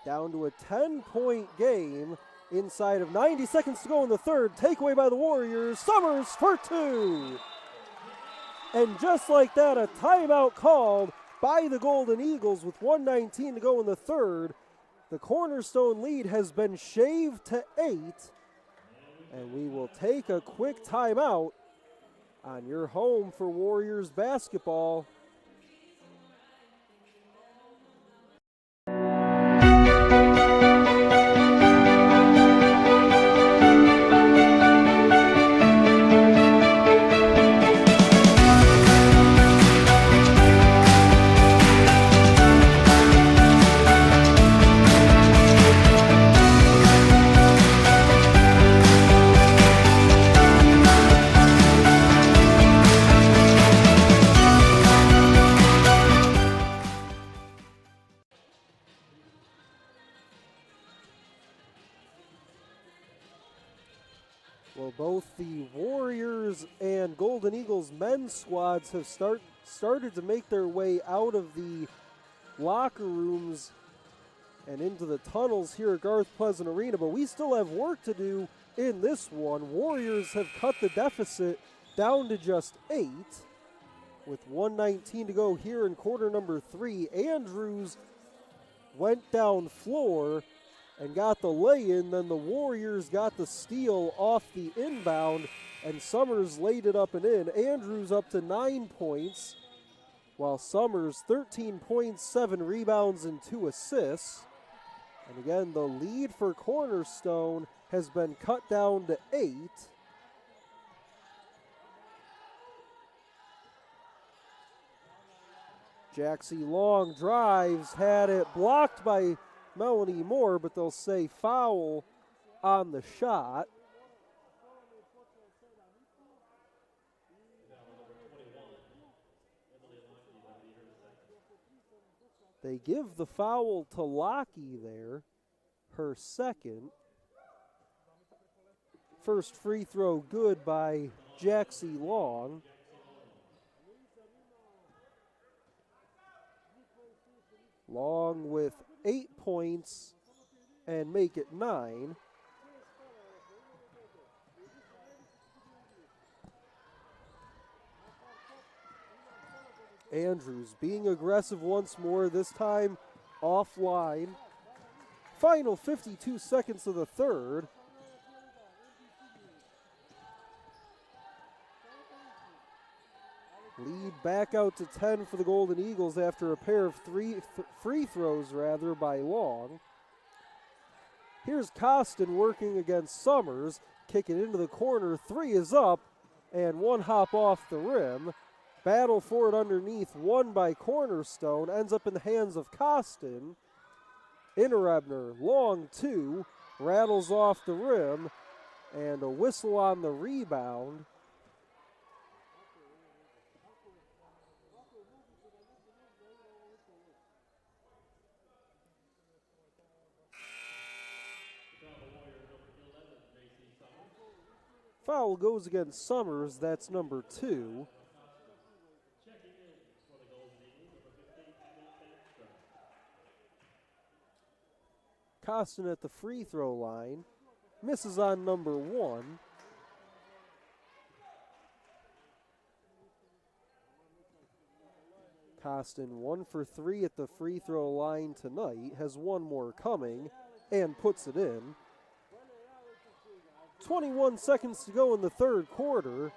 Down to a 10-point game inside of 90 seconds to go in the third. Takeaway by the Warriors. Summers for two. And just like that, a timeout called by the Golden Eagles with 1:19 to go in the third. The Cornerstone lead has been shaved to 8. And we will take a quick timeout on your home for Warriors basketball. Well, both the Warriors and Golden Eagles men's squads have started to make their way out of the locker rooms and into the tunnels here at Garth Pleasant Arena, but we still have work to do in this one. Warriors have cut the deficit down to just 8 with 1:19 to go here in quarter number 3. Andrews went down floor and got the lay-in, then the Warriors got the steal off the inbound, and Summers laid it up and in. Andrews up to 9 points, while Summers 13 points, 7 rebounds, and 2 assists. And again, the lead for Cornerstone has been cut down to 8. Jaxie Long drives, had it blocked by Melanie Moore, but they'll say foul on the shot. They give the foul to Lockie there, her second. First free throw good by Jaxie Long. Long with 8 points and make it 9. Andrews being aggressive once more, this time offline. Final 52 seconds of the third. Lead back out to 10 for the Golden Eagles after a pair of free throws by Long. Here's Costin working against Summers. Kick it into the corner. 3 is up and 1 hop off the rim. Battle for it underneath. 1 by Cornerstone. Ends up in the hands of Costin. Interebner. Long 2. Rattles off the rim. And a whistle on the rebound. Foul goes against Summers, that's number 2. Costin at the free throw line, misses on number 1. Costin 1 for 3 at the free throw line tonight, has 1 more coming, and puts it in. 21 seconds to go in the third quarter.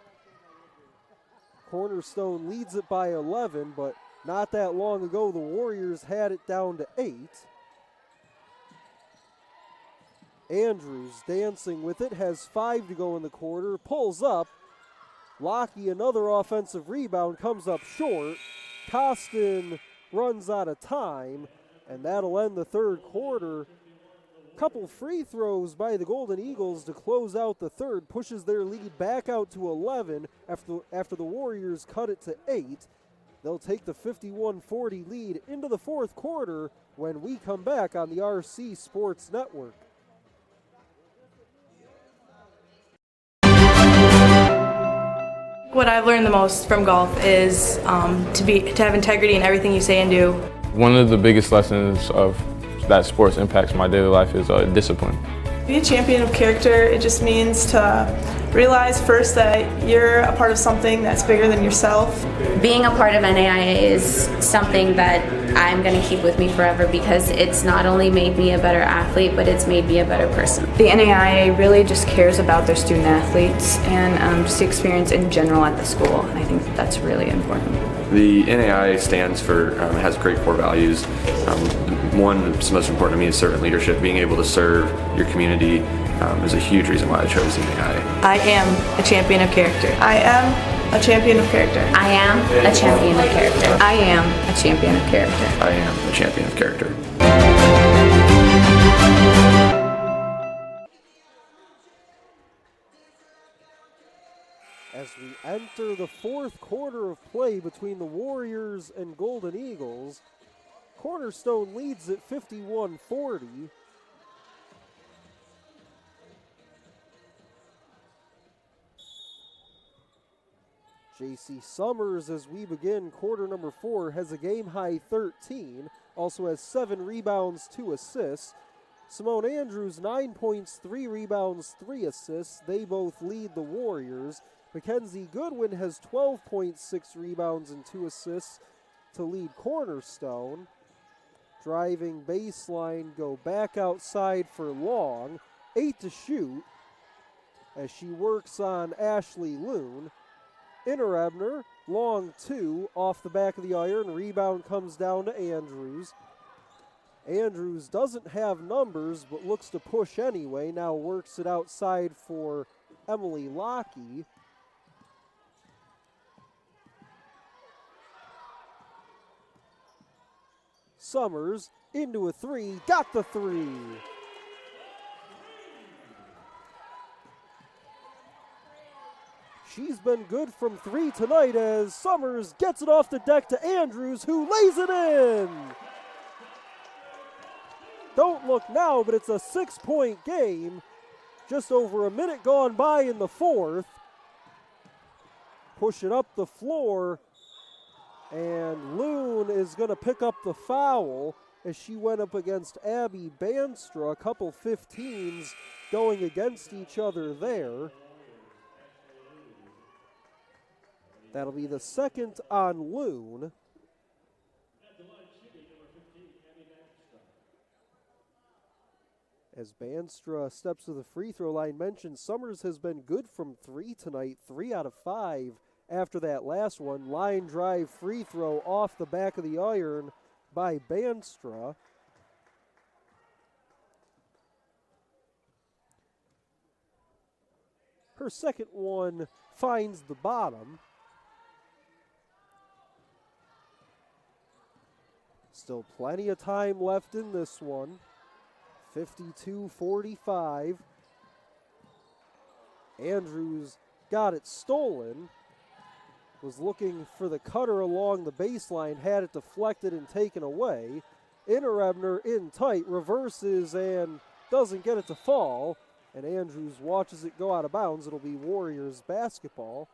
Cornerstone leads it by 11, but not that long ago the Warriors had it down to 8. Andrews dancing with it, has 5 to go in the quarter, pulls up. Lockie, another offensive rebound, comes up short. Costin runs out of time, and that'll end the third quarter. Couple free throws by the Golden Eagles to close out the third, pushes their lead back out to 11 after the Warriors cut it to 8. They'll take the 51-40 lead into the fourth quarter when we come back on the RC Sports Network. What I've learned the most from golf is to have integrity in everything you say and do. One of the biggest lessons of that sports impacts my daily life is discipline. Be a champion of character, it just means to realize first that you're a part of something that's bigger than yourself. Being a part of NAIA is something that I'm going to keep with me forever because it's not only made me a better athlete, but it's made me a better person. The NAIA really just cares about their student athletes and just the experience in general at the school. I think that's really important. The NAIA stands for, has great core values. One that's most important to me is servant leadership. Being able to serve your community is a huge reason why I chose the NAIA. I am a champion of character. I am a champion of character. I am a champion of character. I am a champion of character. I am a champion of character. As we enter the fourth quarter of play between the Warriors and Golden Eagles, Cornerstone leads at 51-40. J.C. Summers, as we begin quarter number 4, has a game-high 13, also has 7 rebounds, 2 assists. Simone Andrews, 9 points, 3 rebounds, 3 assists. They both lead the Warriors. Mackenzie Goodwin has 12 points, 6 rebounds, and 2 assists to lead Cornerstone. Driving baseline, go back outside for Long. 8 to shoot as she works on Ashley Loon. Inter-Ebner, Long 2, off the back of the iron. Rebound comes down to Andrews. Andrews doesn't have numbers, but looks to push anyway. Now works it outside for Emily Lockey. Summers into a 3, got the 3. She's been good from 3 tonight as Summers gets it off the deck to Andrews, who lays it in. Don't look now, but it's a 6-point game. Just over a minute gone by in the fourth. Push it up the floor. And Loon is going to pick up the foul as she went up against Abby Banstra. A couple 15s going against each other there. That'll be the second on Loon. As Banstra steps to the free throw line, mentioned Summers has been good from 3 tonight, 3 out of 5. After that last one, line drive free throw off the back of the iron by Banstra. Her second one finds the bottom. Still plenty of time left in this one. 52-45. Andrews got it stolen. Was looking for the cutter along the baseline, had it deflected and taken away. Inter-Ebner in tight, reverses and doesn't get it to fall. And Andrews watches it go out of bounds. It'll be Warriors basketball.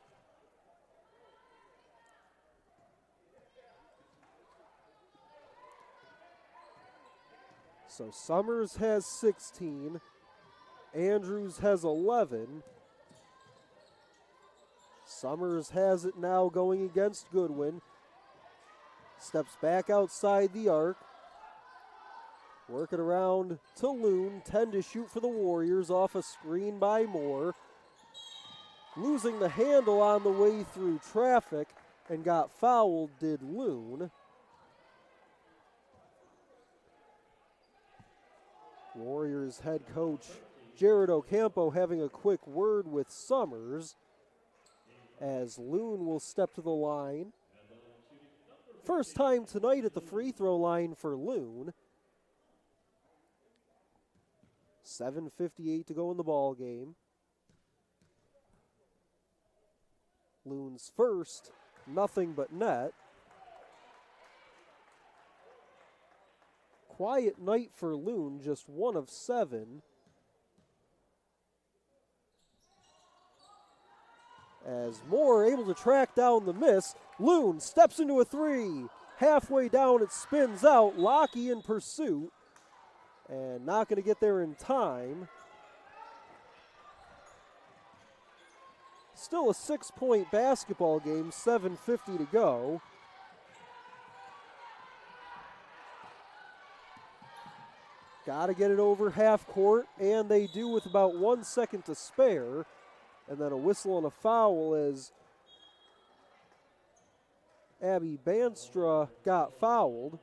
So Summers has 16. Andrews has 11. Summers has it now going against Goodwin. Steps back outside the arc. Working around to Loon. 10 to shoot for the Warriors off a screen by Moore. Losing the handle on the way through traffic and got fouled did Loon. Warriors head coach Jared Ocampo having a quick word with Summers as Loon will step to the line. First time tonight at the free throw line for Loon. 7:58 to go in the ball game. Loon's first, nothing but net. Quiet night for Loon, just 1 of 7. As Moore able to track down the miss, Loon steps into a 3. Halfway down, it spins out. Lockey in pursuit. and not going to get there in time. Still a 6-point basketball game, 7:50 to go. Got to get it over half court, and they do with about 1 second to spare. And then a whistle and a foul as Abby Banstra got fouled.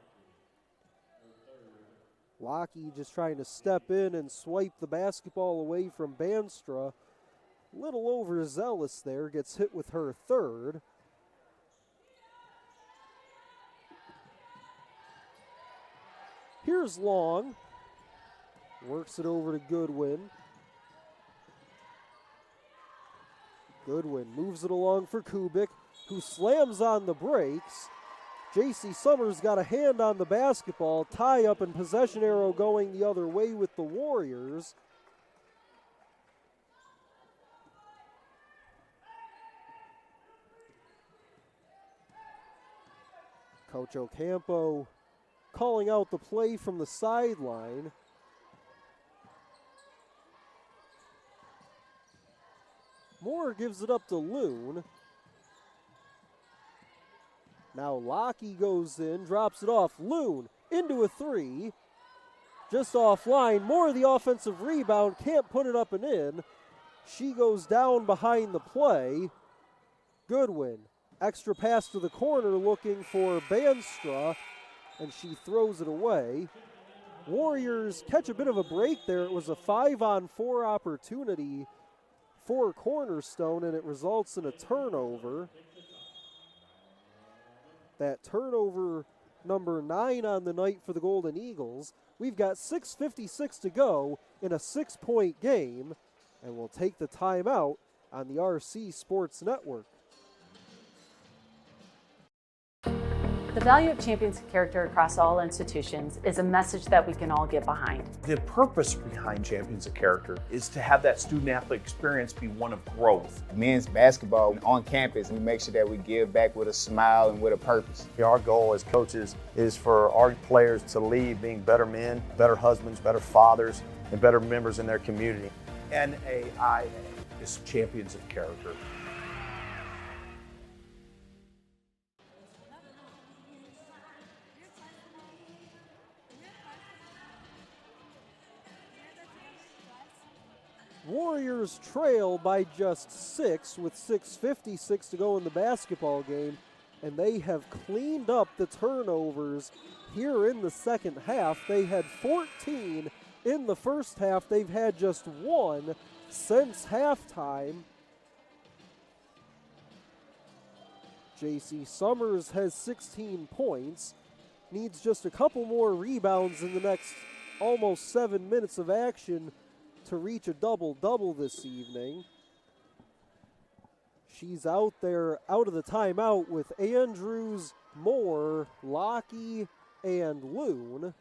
Lockheed just trying to step in and swipe the basketball away from Banstra. Little overzealous there, gets hit with her third. Here's Long. Works it over to Goodwin. Goodwin moves it along for Kubik, who slams on the brakes. J.C. Summers got a hand on the basketball, tie up and possession arrow going the other way with the Warriors. Coach Ocampo calling out the play from the sideline. Moore gives it up to Loon. Now Lockheed goes in, drops it off. Loon into a three. Just offline. Moore the offensive rebound, can't put it up and in. She goes down behind the play. Goodwin, extra pass to the corner looking for Banstra, and she throws it away. Warriors catch a bit of a break there. It was a 5-on-4 opportunity for Cornerstone, and it results in a turnover. That turnover number 9 on the night for the Golden Eagles. We've got 6:56 to go in a 6-point game, and we'll take the timeout on the RC Sports Network. The value of champions character across all institutions is a message that we can all get behind. The purpose behind Champions of Character is to have that student-athlete experience be one of growth. Men's basketball on campus, we make sure that we give back with a smile and with a purpose. Our goal as coaches is for our players to leave being better men, better husbands, better fathers, and better members in their community. NAIA is Champions of Character. Warriors trail by just 6 with 6:56 to go in the basketball game, and they have cleaned up the turnovers here in the second half. They had 14 in the first half. They've had just 1 since halftime. J.C. Summers has 16 points, needs just a couple more rebounds in the next almost 7 minutes of action to reach a double-double this evening. She's out there, out of the timeout with Andrews, Moore, Lockheed, and Loon.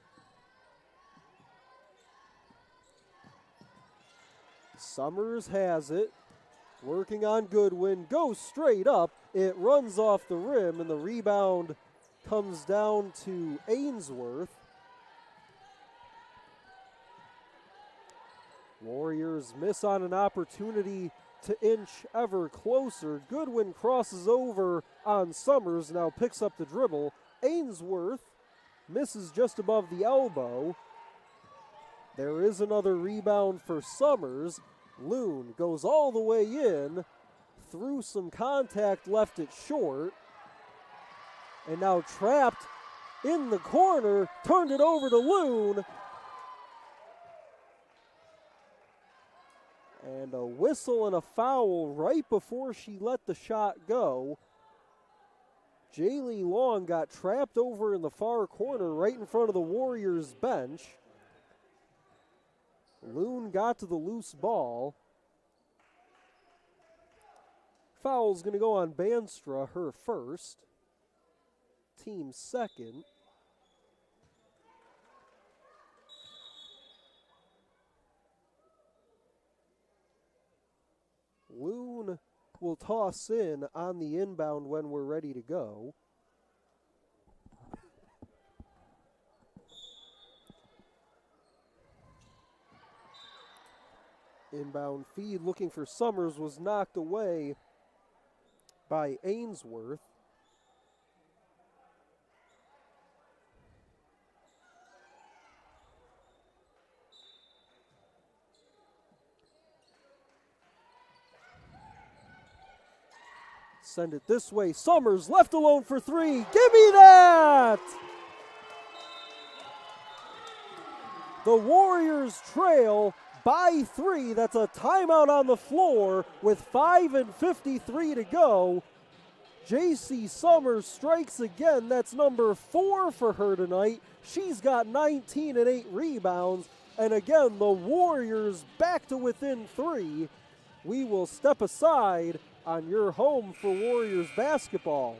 Summers has it, working on Goodwin, goes straight up. It runs off the rim, and the rebound comes down to Ainsworth. Warriors miss on an opportunity to inch ever closer. Goodwin crosses over on Summers, now picks up the dribble. Ainsworth misses just above the elbow. There is another rebound for Summers. Loon goes all the way in, through some contact, left it short, and now trapped in the corner, turned it over to Loon. And a whistle and a foul right before she let the shot go. Jaylee Long got trapped over in the far corner right in front of the Warriors bench. Loon got to the loose ball. Foul's going to go on Banstra, her first. Team second. Loon will toss in on the inbound when we're ready to go. Inbound feed looking for Summers was knocked away by Ainsworth. Send it this way. Summers left alone for three. Give me that! The Warriors trail by 3. That's a timeout on the floor with 5:53 to go. JC Summers strikes again. That's number 4 for her tonight. She's got 19 and 8 rebounds. And again, the Warriors back to within 3. We will step aside on your home for Warriors basketball.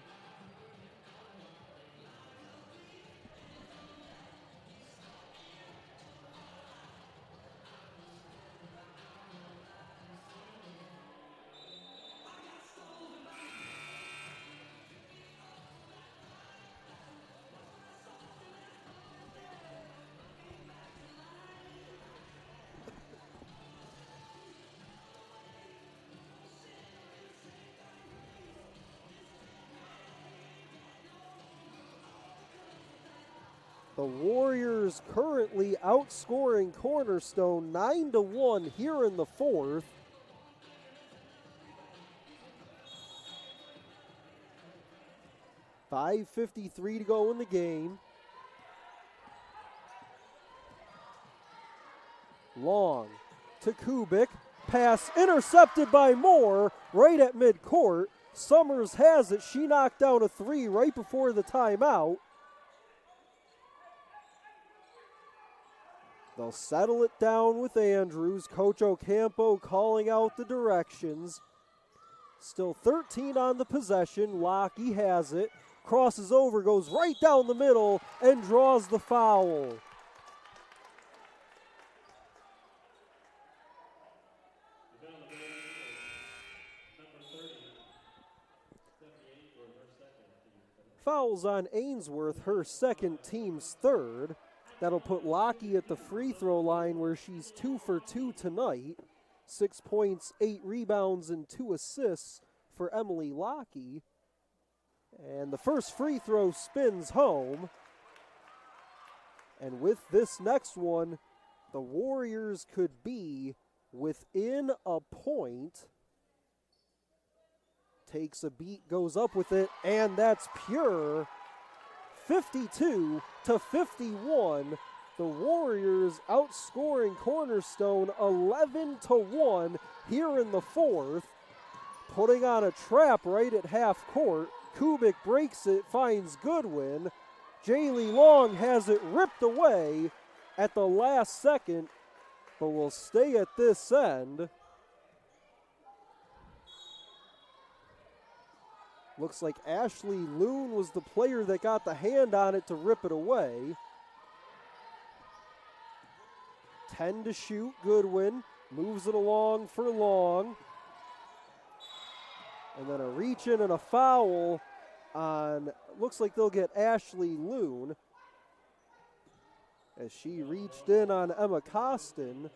The Warriors currently outscoring Cornerstone 9-1 here in the fourth. $5:53 to go in the game. Long to Kubik. Pass intercepted by Moore right at midcourt. Summers has it. She knocked down a 3 right before the timeout. They'll settle it down with Andrews. Coach Ocampo calling out the directions. Still 13 on the possession. Lockey has it. Crosses over, goes right down the middle, and draws the foul. Fouls on Ainsworth, her second, team's third. That'll put Lockey at the free throw line where she's 2 for 2 tonight. 6 points, 8 rebounds, and 2 assists for Emily Lockey. And the first free throw spins home. And with this next one, the Warriors could be within a point. Takes a beat, goes up with it, and that's pure. 52-51. The Warriors outscoring Cornerstone 11-1 here in the fourth. Putting on a trap right at half court. Kubik breaks it, finds Goodwin. Jaylee Long has it ripped away at the last second, but will stay at this end. Looks like Ashley Loon was the player that got the hand on it to rip it away. 10 to shoot, Goodwin moves it along for Long. And then a reach in and a foul on, looks like they'll get Ashley Loon as she reached in on Emma Costin.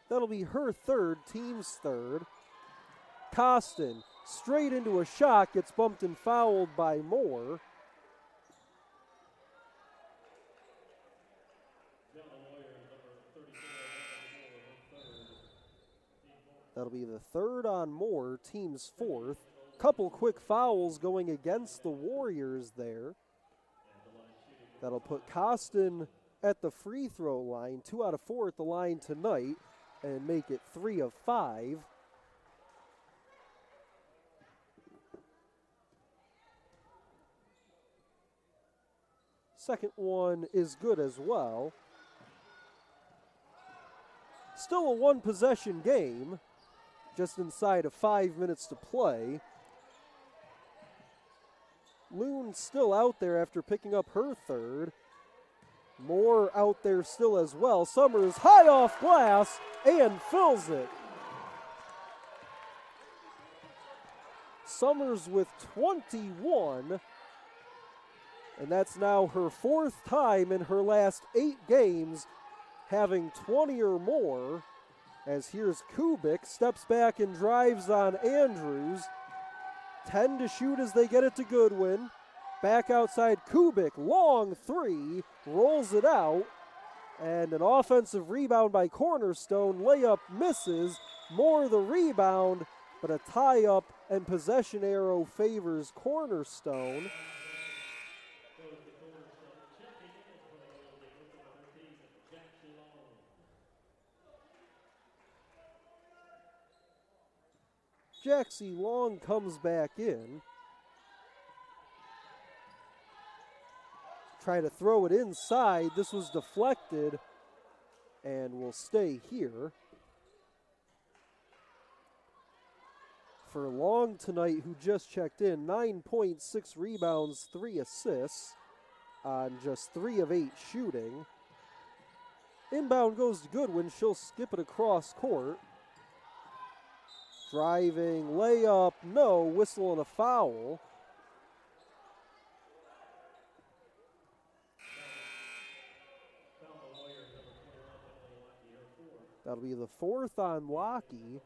That'll be her third, team's third. Costin straight into a shot, gets bumped and fouled by Moore. That'll be the third on Moore, team's fourth. Couple quick fouls going against the Warriors there. That'll put Costin at the free throw line, 2 out of 4 at the line tonight, and make it 3 of 5. Second one is good as well. Still a one-possession game, just inside of 5 minutes to play. Loon still out there after picking up her third. Moore out there still as well. Summers high off glass and fills it. Summers with 21. And that's now her 4th time in her last 8 games having 20 or more, as here's Kubik, steps back and drives on Andrews. 10 to shoot as they get it to Goodwin. Back outside Kubik, long three, rolls it out, and an offensive rebound by Cornerstone. Layup misses, more the rebound, but a tie-up and possession arrow favors Cornerstone. Jaxie Long comes back in. Try to throw it inside. This was deflected and will stay here. For Long tonight, who just checked in, 9.6 rebounds, 3 assists on just 3 of 8 shooting. Inbound goes to Goodwin. She'll skip it across court. Driving, layup, no, whistle and a foul. That'll be the 4th on Lockey.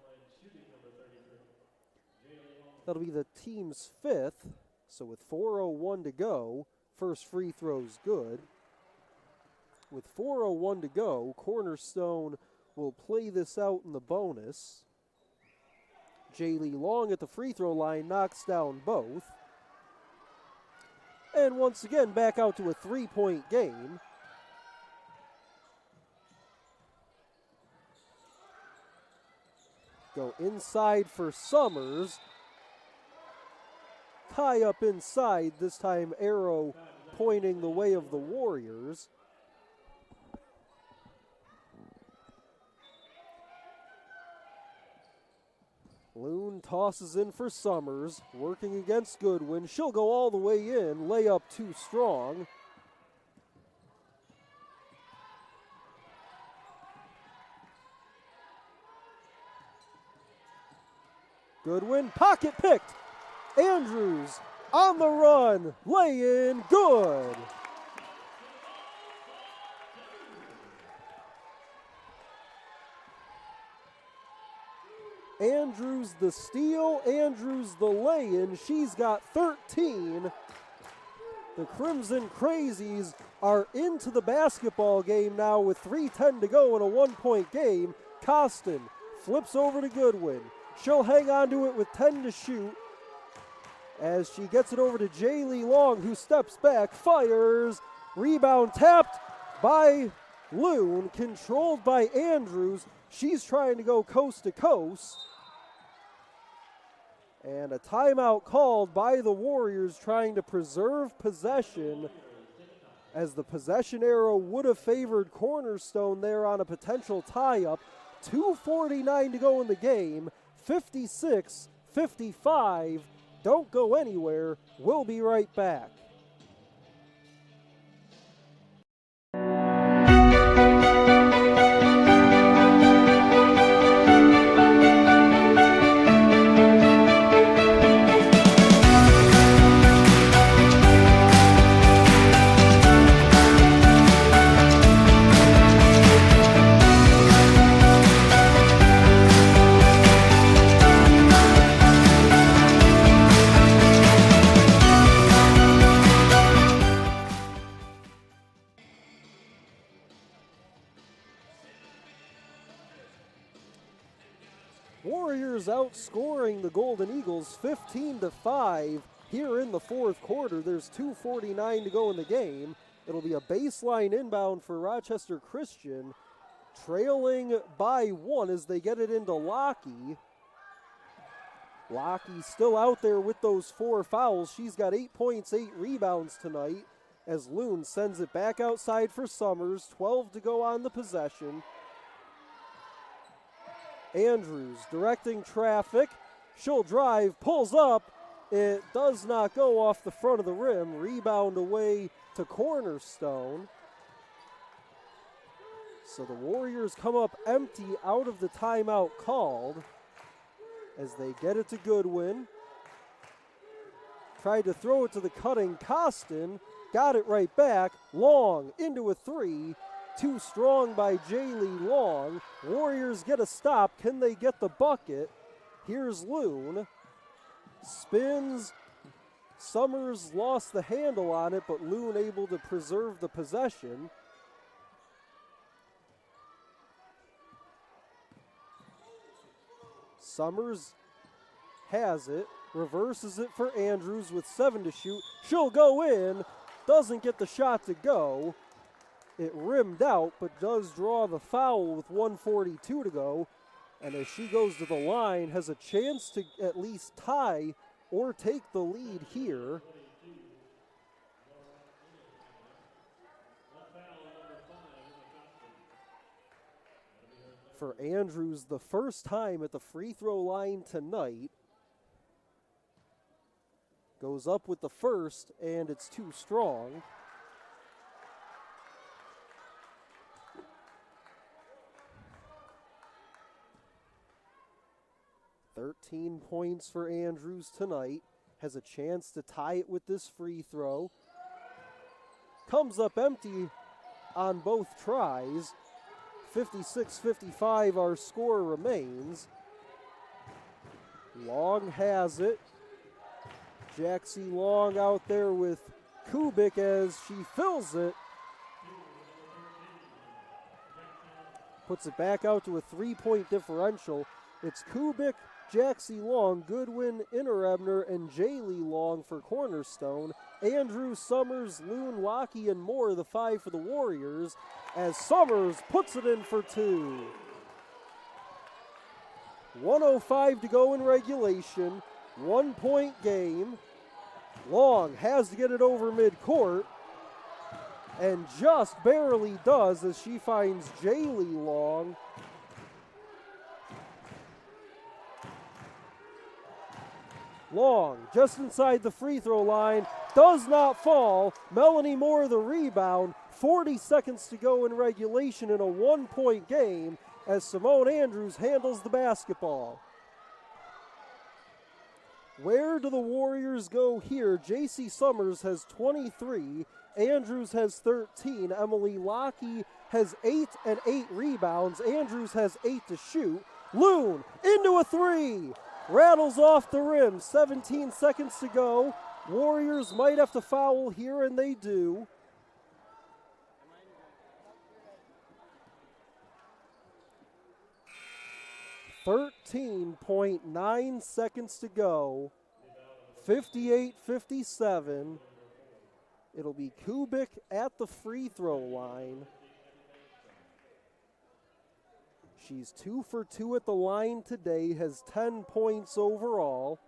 That'll be the team's 5th. So with 4:01 to go, first free throw's good. With 4:01 to go, Cornerstone will play this out in the bonus. Jaylee Long at the free throw line knocks down both. And once again, back out to a 3-point game. Go inside for Summers. Tie up inside, this time arrow pointing the way of the Warriors. Loon tosses in for Summers, working against Goodwin. She'll go all the way in, layup too strong. Goodwin, pocket picked. Andrews on the run, lay in, good. Andrews the steal, Andrews the lay-in. She's got 13. The Crimson Crazies are into the basketball game now with 3:10 to go in a 1-point game. Costin flips over to Goodwin. She'll hang on to it with 10 to shoot as she gets it over to Jaylee Long, who steps back, fires. Rebound tapped by Loon, controlled by Andrews. She's trying to go coast to coast. And a timeout called by the Warriors, trying to preserve possession, as the possession arrow would have favored Cornerstone there on a potential tie-up. 2:49 to go in the game, 56-55. Don't go anywhere. We'll be right back. Warriors outscoring the Golden Eagles 15-5 here in the fourth quarter. There's 2:49 to go in the game. It'll be a baseline inbound for Rochester Christian, trailing by 1 as they get it into Lockey. Lockey still out there with those 4 fouls. She's got 8 points, 8 rebounds tonight, as Loon sends it back outside for Summers. 12 to go on the possession. Andrews directing traffic. She'll drive, pulls up. It does not go off the front of the rim. Rebound away to Cornerstone. So the Warriors come up empty out of the timeout called as they get it to Goodwin. Tried to throw it to the cutting Costin. Got it right back. Long into a 3. Too strong by Jaylee Long. Warriors get a stop. Can they get the bucket? Here's Loon. Spins. Summers lost the handle on it, but Loon able to preserve the possession. Summers has it, reverses it for Andrews with 7 to shoot. She'll go in, doesn't get the shot to go. It rimmed out, but does draw the foul with 1:42 to go. And as she goes to the line, has a chance to at least tie or take the lead here. For Andrews, the first time at the free throw line tonight. Goes up with the first, and it's too strong. "13 points for Andrews tonight. Has a chance to tie it with this free throw. Comes up empty on both tries. 56-55, our score remains. Long has it. Jaxie Long out there with Kubik as she fills it. Puts it back out to a 3-point differential. It's Kubik, Jaxie Long, Goodwin, Interebner, and Jaylee Long for Cornerstone. Andrews, Summers, Loon, Lockey, and Moore, the 5 for the Warriors, as Summers puts it in for 2. 1:05 to go in regulation. 1-point game. Long has to get it over midcourt, and just barely does as she finds Jaylee Long. Long, just inside the free throw line, does not fall. Melanie Moore the rebound. 40 seconds to go in regulation in a 1-point game as Simone Andrews handles the basketball. Where do the Warriors go here? J.C. Summers has 23. Andrews has 13. Emily Lockey has 8 and 8 rebounds. Andrews has 8 to shoot. Loon into a 3. Rattles off the rim. 17 seconds to go. Warriors might have to foul here, and they do. .9 seconds to go. 58-57. It'll be Kubik at the free throw line. She's 2 for 2 at the line today, has 10 points overall.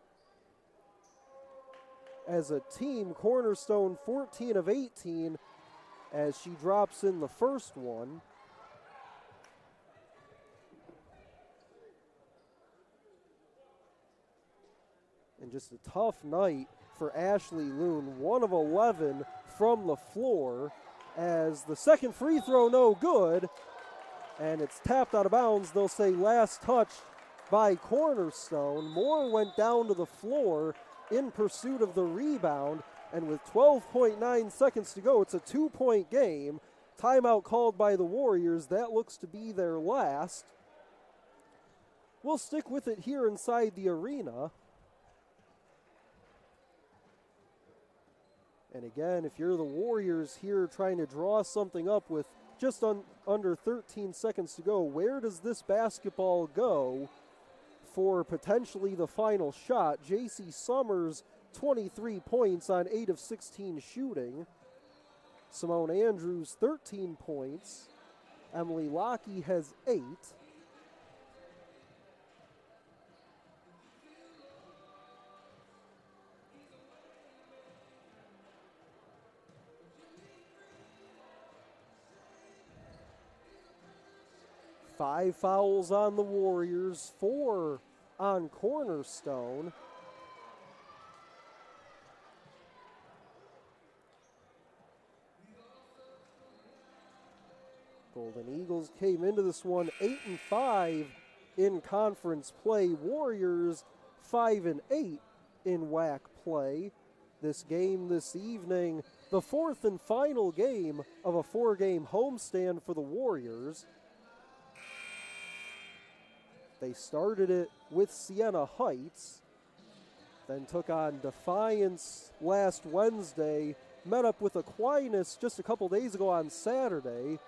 As a team, Cornerstone 14 of 18 as she drops in the first one. And just a tough night for Ashley Loon, 1 of 11 from the floor, as the second free throw no good, and it's tapped out of bounds. They'll say last touch by Cornerstone. Moore went down to the floor in pursuit of the rebound, and with 12.9 seconds to go, it's a 2-point game. Timeout called by the Warriors. That looks to be their last. We'll stick with it here inside the arena. And again, if you're the Warriors here trying to draw something up with just under 13 seconds to go, where does this basketball go for potentially the final shot? J.C. Summers, 23 points on 8 of 16 shooting. Simone Andrews, 13 points. Emily Lockey has 8. Five fouls on the Warriors, 4 on Cornerstone. Golden Eagles came into this one 8-5 in conference play. Warriors 5-8 in WAC play. this game this evening, the fourth and final game of a 4-game homestand for the Warriors. They started it with Siena Heights, then took on Defiance last Wednesday, met up with Aquinas just a couple days ago on Saturday,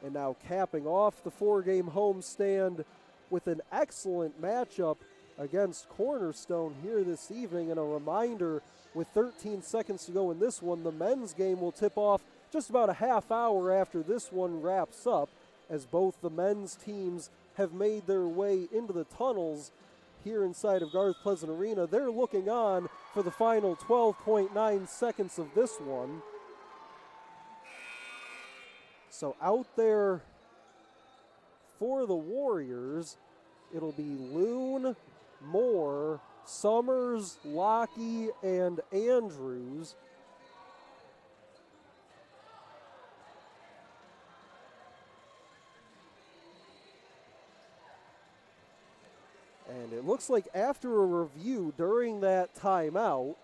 and now capping off the 4-game homestand with an excellent matchup against Cornerstone here this evening. And a reminder, with 13 seconds to go in this one, the men's game will tip off just about a half hour after this one wraps up, as both the men's teams have made their way into the tunnels here inside of Garth Pleasant Arena. They're looking on for the final 12.9 seconds of this one. So out there for the Warriors, it'll be Loon, Moore, Summers, Lockey, and Andrews. And it looks like after a review during that timeout,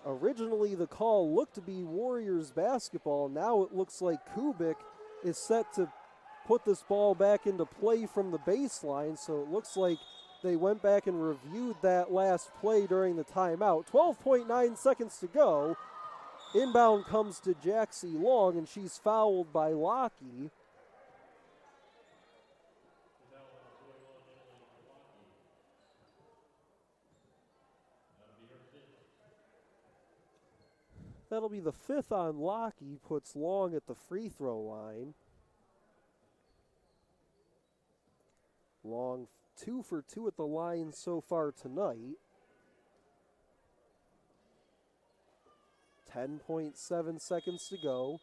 originally the call looked to be Warriors basketball. Now it looks like Kubik is set to put this ball back into play from the baseline. So it looks like they went back and reviewed that last play during the timeout. 12.9 seconds to go. Inbound comes to Jaxie Long, and she's fouled by Lockey. That'll be the fifth on Lockey, puts Long at the free throw line. Long 2 for 2 at the line so far tonight. 10.7 seconds to go.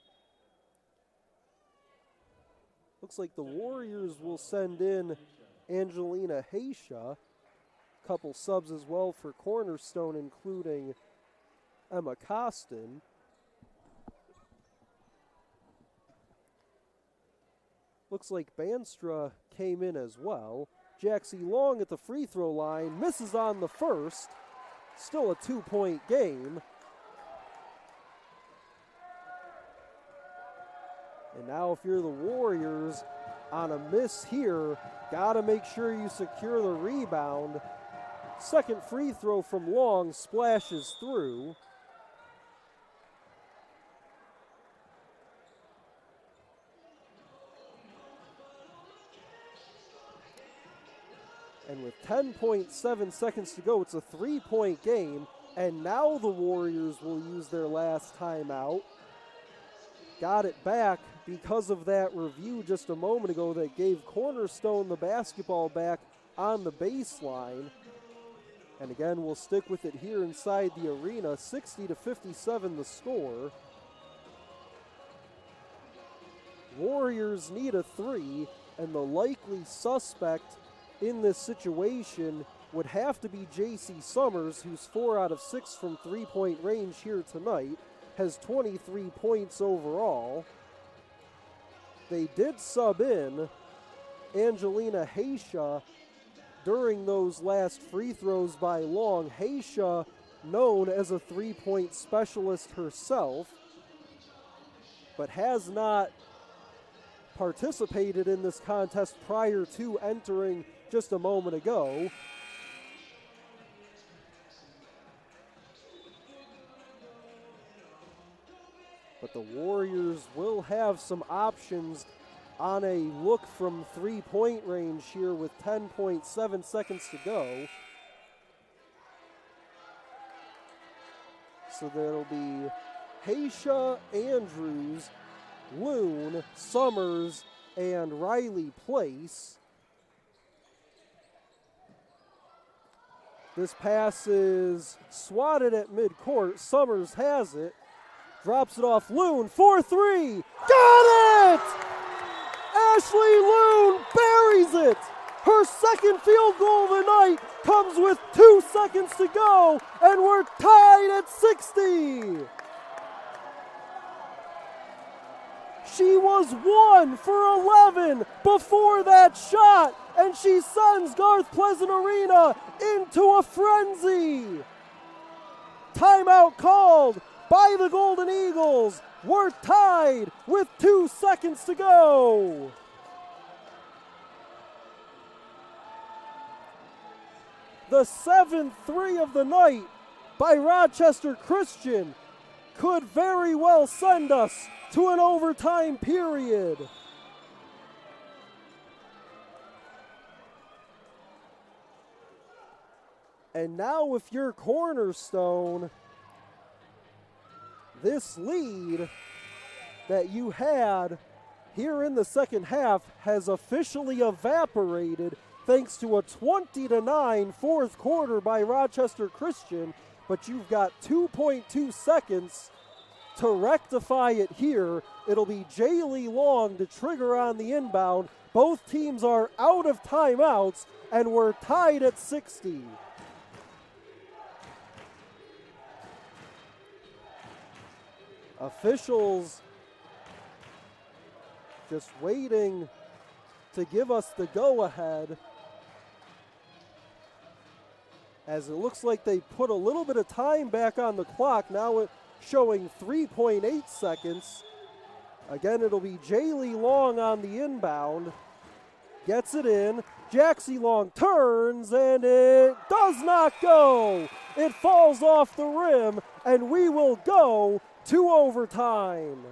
Looks like the Warriors will send in Angelina Haysha. Couple subs as well for Cornerstone, including Emma Costin. Looks like Banstra came in as well. Jaxie Long at the free throw line, misses on the first. Still a 2-point game. And now if you're the Warriors, on a miss here, gotta make sure you secure the rebound. Second free throw from Long splashes through. And with 10.7 seconds to go, it's a 3-point game. And now the Warriors will use their last timeout. Got it back because of that review just a moment ago that gave Cornerstone the basketball back on the baseline. And again, we'll stick with it here inside the arena. 60-57 the score. Warriors need a 3, and the likely suspect in this situation would have to be J.C. Summers, who's 4 out of 6 from 3-point range here tonight, has 23 points overall. They did sub in Angelina Haysha during those last free throws by Long. Haysha, known as a 3-point specialist herself, but has not participated in this contest prior to entering just a moment ago. But the Warriors will have some options on a look from 3-point range here with 10.7 seconds to go. So there'll be Haysha, Andrews, Loon, Summers, and Riley Place. This pass is swatted at midcourt. Summers has it. Drops it off Loon, 4-3. Got it! Ashley Loon buries it. Her second field goal of the night comes with 2 seconds to go, and we're tied at 60. She was 1 for 11 before that shot, and she sends Garth Pleasant Arena into a frenzy. timeout called by the Golden Eagles. We're tied with 2 seconds to go. The 7th 3 of the night by Rochester Christian could very well send us to an overtime period. And now if you're Cornerstone, this lead that you had here in the second half has officially evaporated thanks to a 20-9 fourth quarter by Rochester Christian, but you've got 2.2 seconds to rectify it here. It'll be Jaylee Long to trigger on the inbound. Both teams are out of timeouts, and we're tied at 60. Officials just waiting to give us the go-ahead, as it looks like they put a little bit of time back on the clock. Now it's showing 3.8 seconds. Again, it'll be Jaylee Long on the inbound. Gets it in. Jaxie Long turns, and it does not go. It falls off the rim, and we will go to overtime.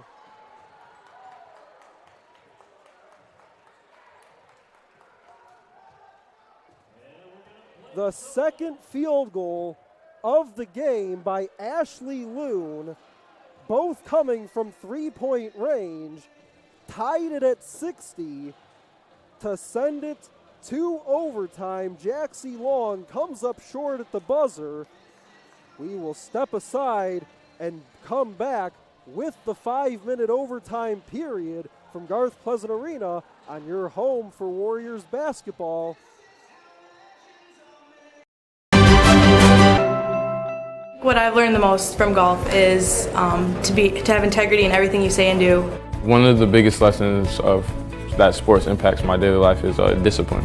The second field goal of the game by Ashley Loon, both coming from three-point range, tied it at 60 to send it to overtime. Jaxie Long comes up short at the buzzer. We will step aside and come back with the 5-minute overtime period from Garth Pleasant Arena on your home for Warriors basketball. What I've learned the most from golf is to have integrity in everything you say and do. One of the biggest lessons of that sports impacts my daily life is discipline.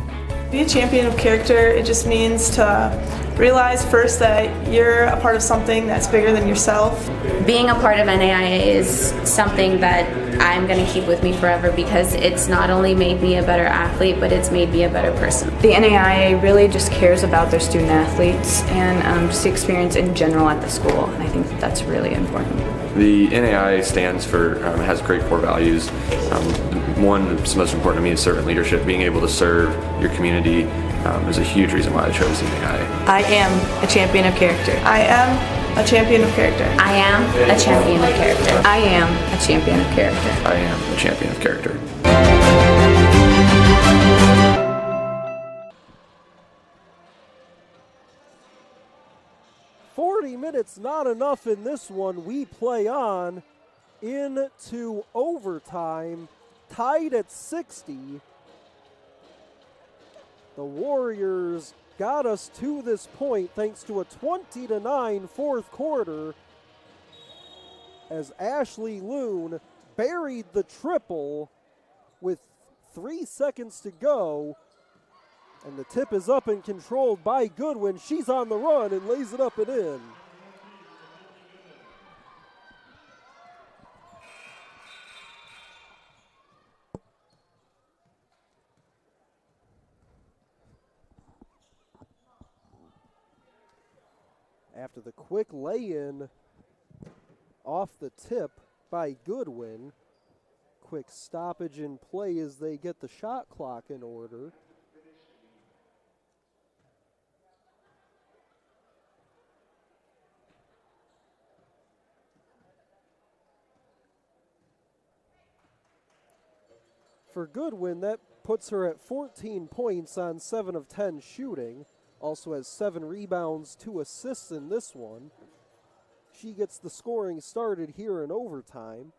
Be a champion of character, it just means to realize first that you're a part of something that's bigger than yourself. Being a part of NAIA is something that I'm going to keep with me forever because it's not only made me a better athlete, but it's made me a better person. The NAIA really just cares about their student athletes and just the experience in general at the school. And I think that's really important. The NAIA stands for, has great core values. One that's most important to me is servant leadership. Being able to serve your community is a huge reason why I chose the NAIA. I am a champion of character. I am a champion of character. I am a champion of character. I am a champion of character. I am a champion of character. 40 minutes not enough in this one. We play on into overtime, tied at 60. The Warriors got us to this point thanks to a 20-9 fourth quarter as Ashley Loon buried the triple with 3 seconds to go. And the tip is up and controlled by Goodwin. She's on the run and lays it up and in. After the quick lay-in off the tip by Goodwin, quick stoppage in play as they get the shot clock in order. For Goodwin, that puts her at 14 points on 7 of 10 shooting. Also has 7 rebounds, 2 assists in this one. She gets the scoring started here in overtime.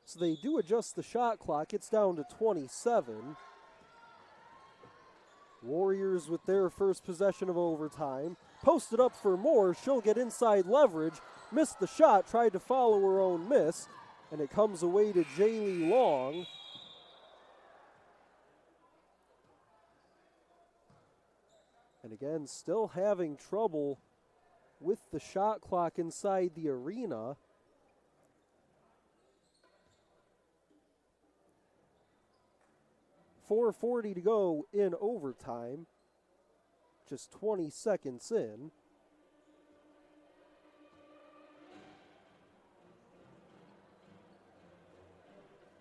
So they do adjust the shot clock. It's down to 27. Warriors with their first possession of overtime. Posted up for more. She'll get inside leverage. Missed the shot, tried to follow her own miss. And it comes away to Jaylee Long. And And again, still having trouble with the shot clock inside the arena. .440 to go in overtime. Just 20 seconds in.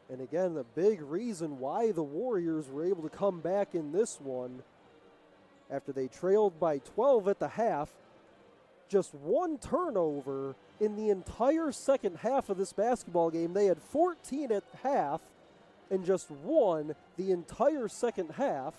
And again, the big reason why the Warriors were able to come back in this one after they trailed by 12 at the half. Just one turnover in the entire second half of this basketball game. They had 14 at half and just one the entire second half.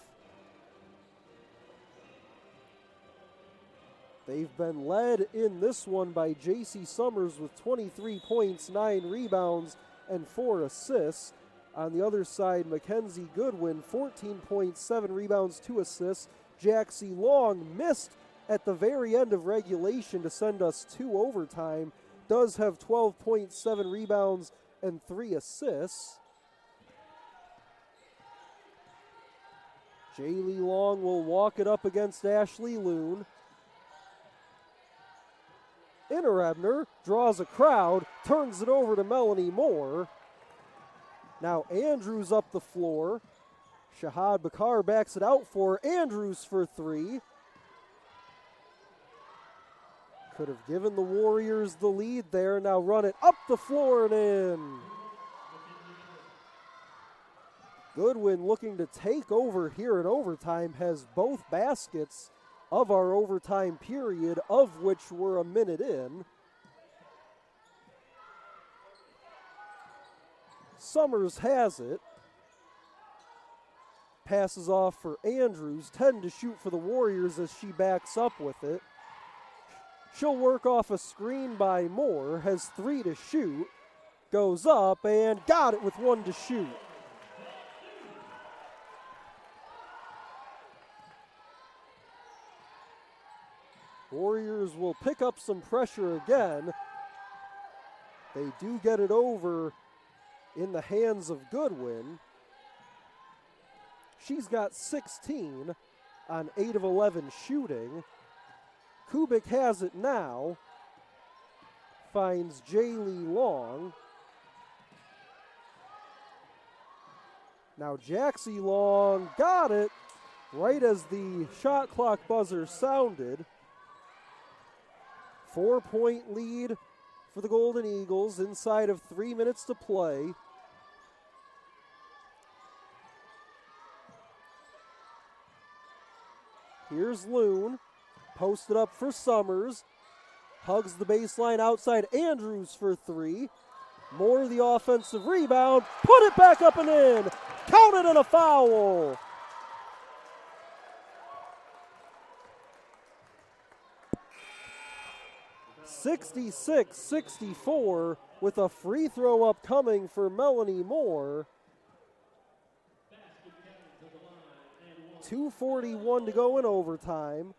They've been led in this one by J.C. Summers with 23 points, 9 rebounds, and 4 assists. On the other side, Mackenzie Goodwin, 14.7 rebounds, 2 assists. Jaxie Long missed at the very end of regulation to send us to overtime. Does have 12.7 rebounds and 3 assists. Jaylee Long will walk it up against Ashley Loon. Innerebner draws a crowd, turns it over to Melanie Moore. Now Andrews up the floor. Shahad Bakar backs it out for Andrews for 3. Could have given the Warriors the lead there. Now run it up the floor and in. Goodwin looking to take over here in overtime, has both baskets of our overtime period, of which we're a minute in. Summers has it. Passes off for Andrews. 10 to shoot for the Warriors as she backs up with it. She'll work off a screen by Moore. Has 3 to shoot. Goes up and got it with 1 to shoot. Warriors will pick up some pressure again. They do get it over in the hands of Goodwin. She's got 16 on 8 of 11 shooting. Kubik has it now. Finds Jaylee Long. Now Jaxie Long got it right as the shot clock buzzer sounded. 4-point lead for the Golden Eagles inside of 3 minutes to play. Here's Loon, posted up for Summers. Hugs the baseline outside, Andrews for 3. Moore the offensive rebound, put it back up and in. Counted and a foul. (66-64) with a free throw upcoming for Melanie Moore. 2:41 to go in overtime.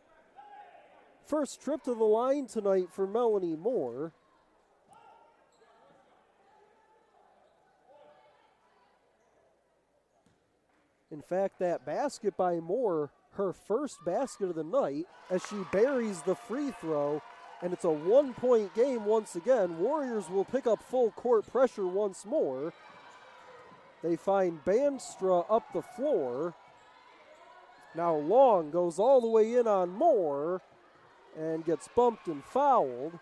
First trip to the line tonight for Melanie Moore. In fact, that basket by Moore, her first basket of the night, as she buries the free throw. And it's a 1-point game once again. Warriors will pick up full court pressure once more. They find Bandstra up the floor. Now Long goes all the way in on Moore and gets bumped and fouled.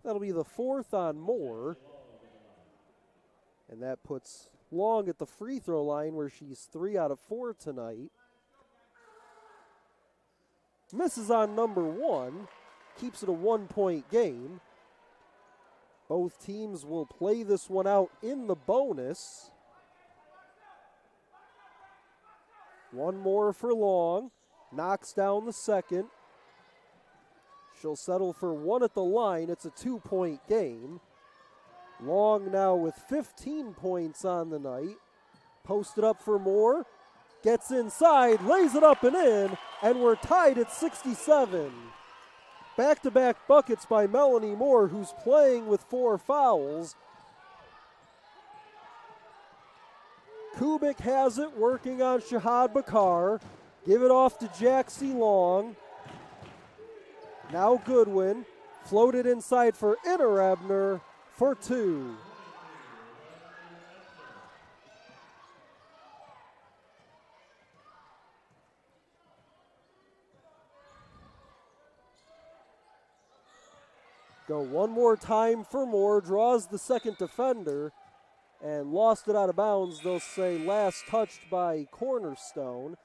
That'll be the 4th on Moore. And that puts Long at the free throw line where she's 3 out of 4 tonight. Misses on number 1. Keeps it a 1-point game. Both teams will play this one out in the bonus. One more for Long. Knocks down the second. She'll settle for 1 at the line. It's a 2-point game. Long now with 15 points on the night. Posted up for Moore. Gets inside, lays it up and in, and we're tied at 67. Back-to-back buckets by Melanie Moore, who's playing with 4 fouls. Kubik has it, working on Shahad Bakar. Give it off to Jaxie Long. Now Goodwin, floated inside for Innerebner for 2. Go one more time for Moore, draws the second defender, and lost it out of bounds. They'll say last touched by Cornerstone.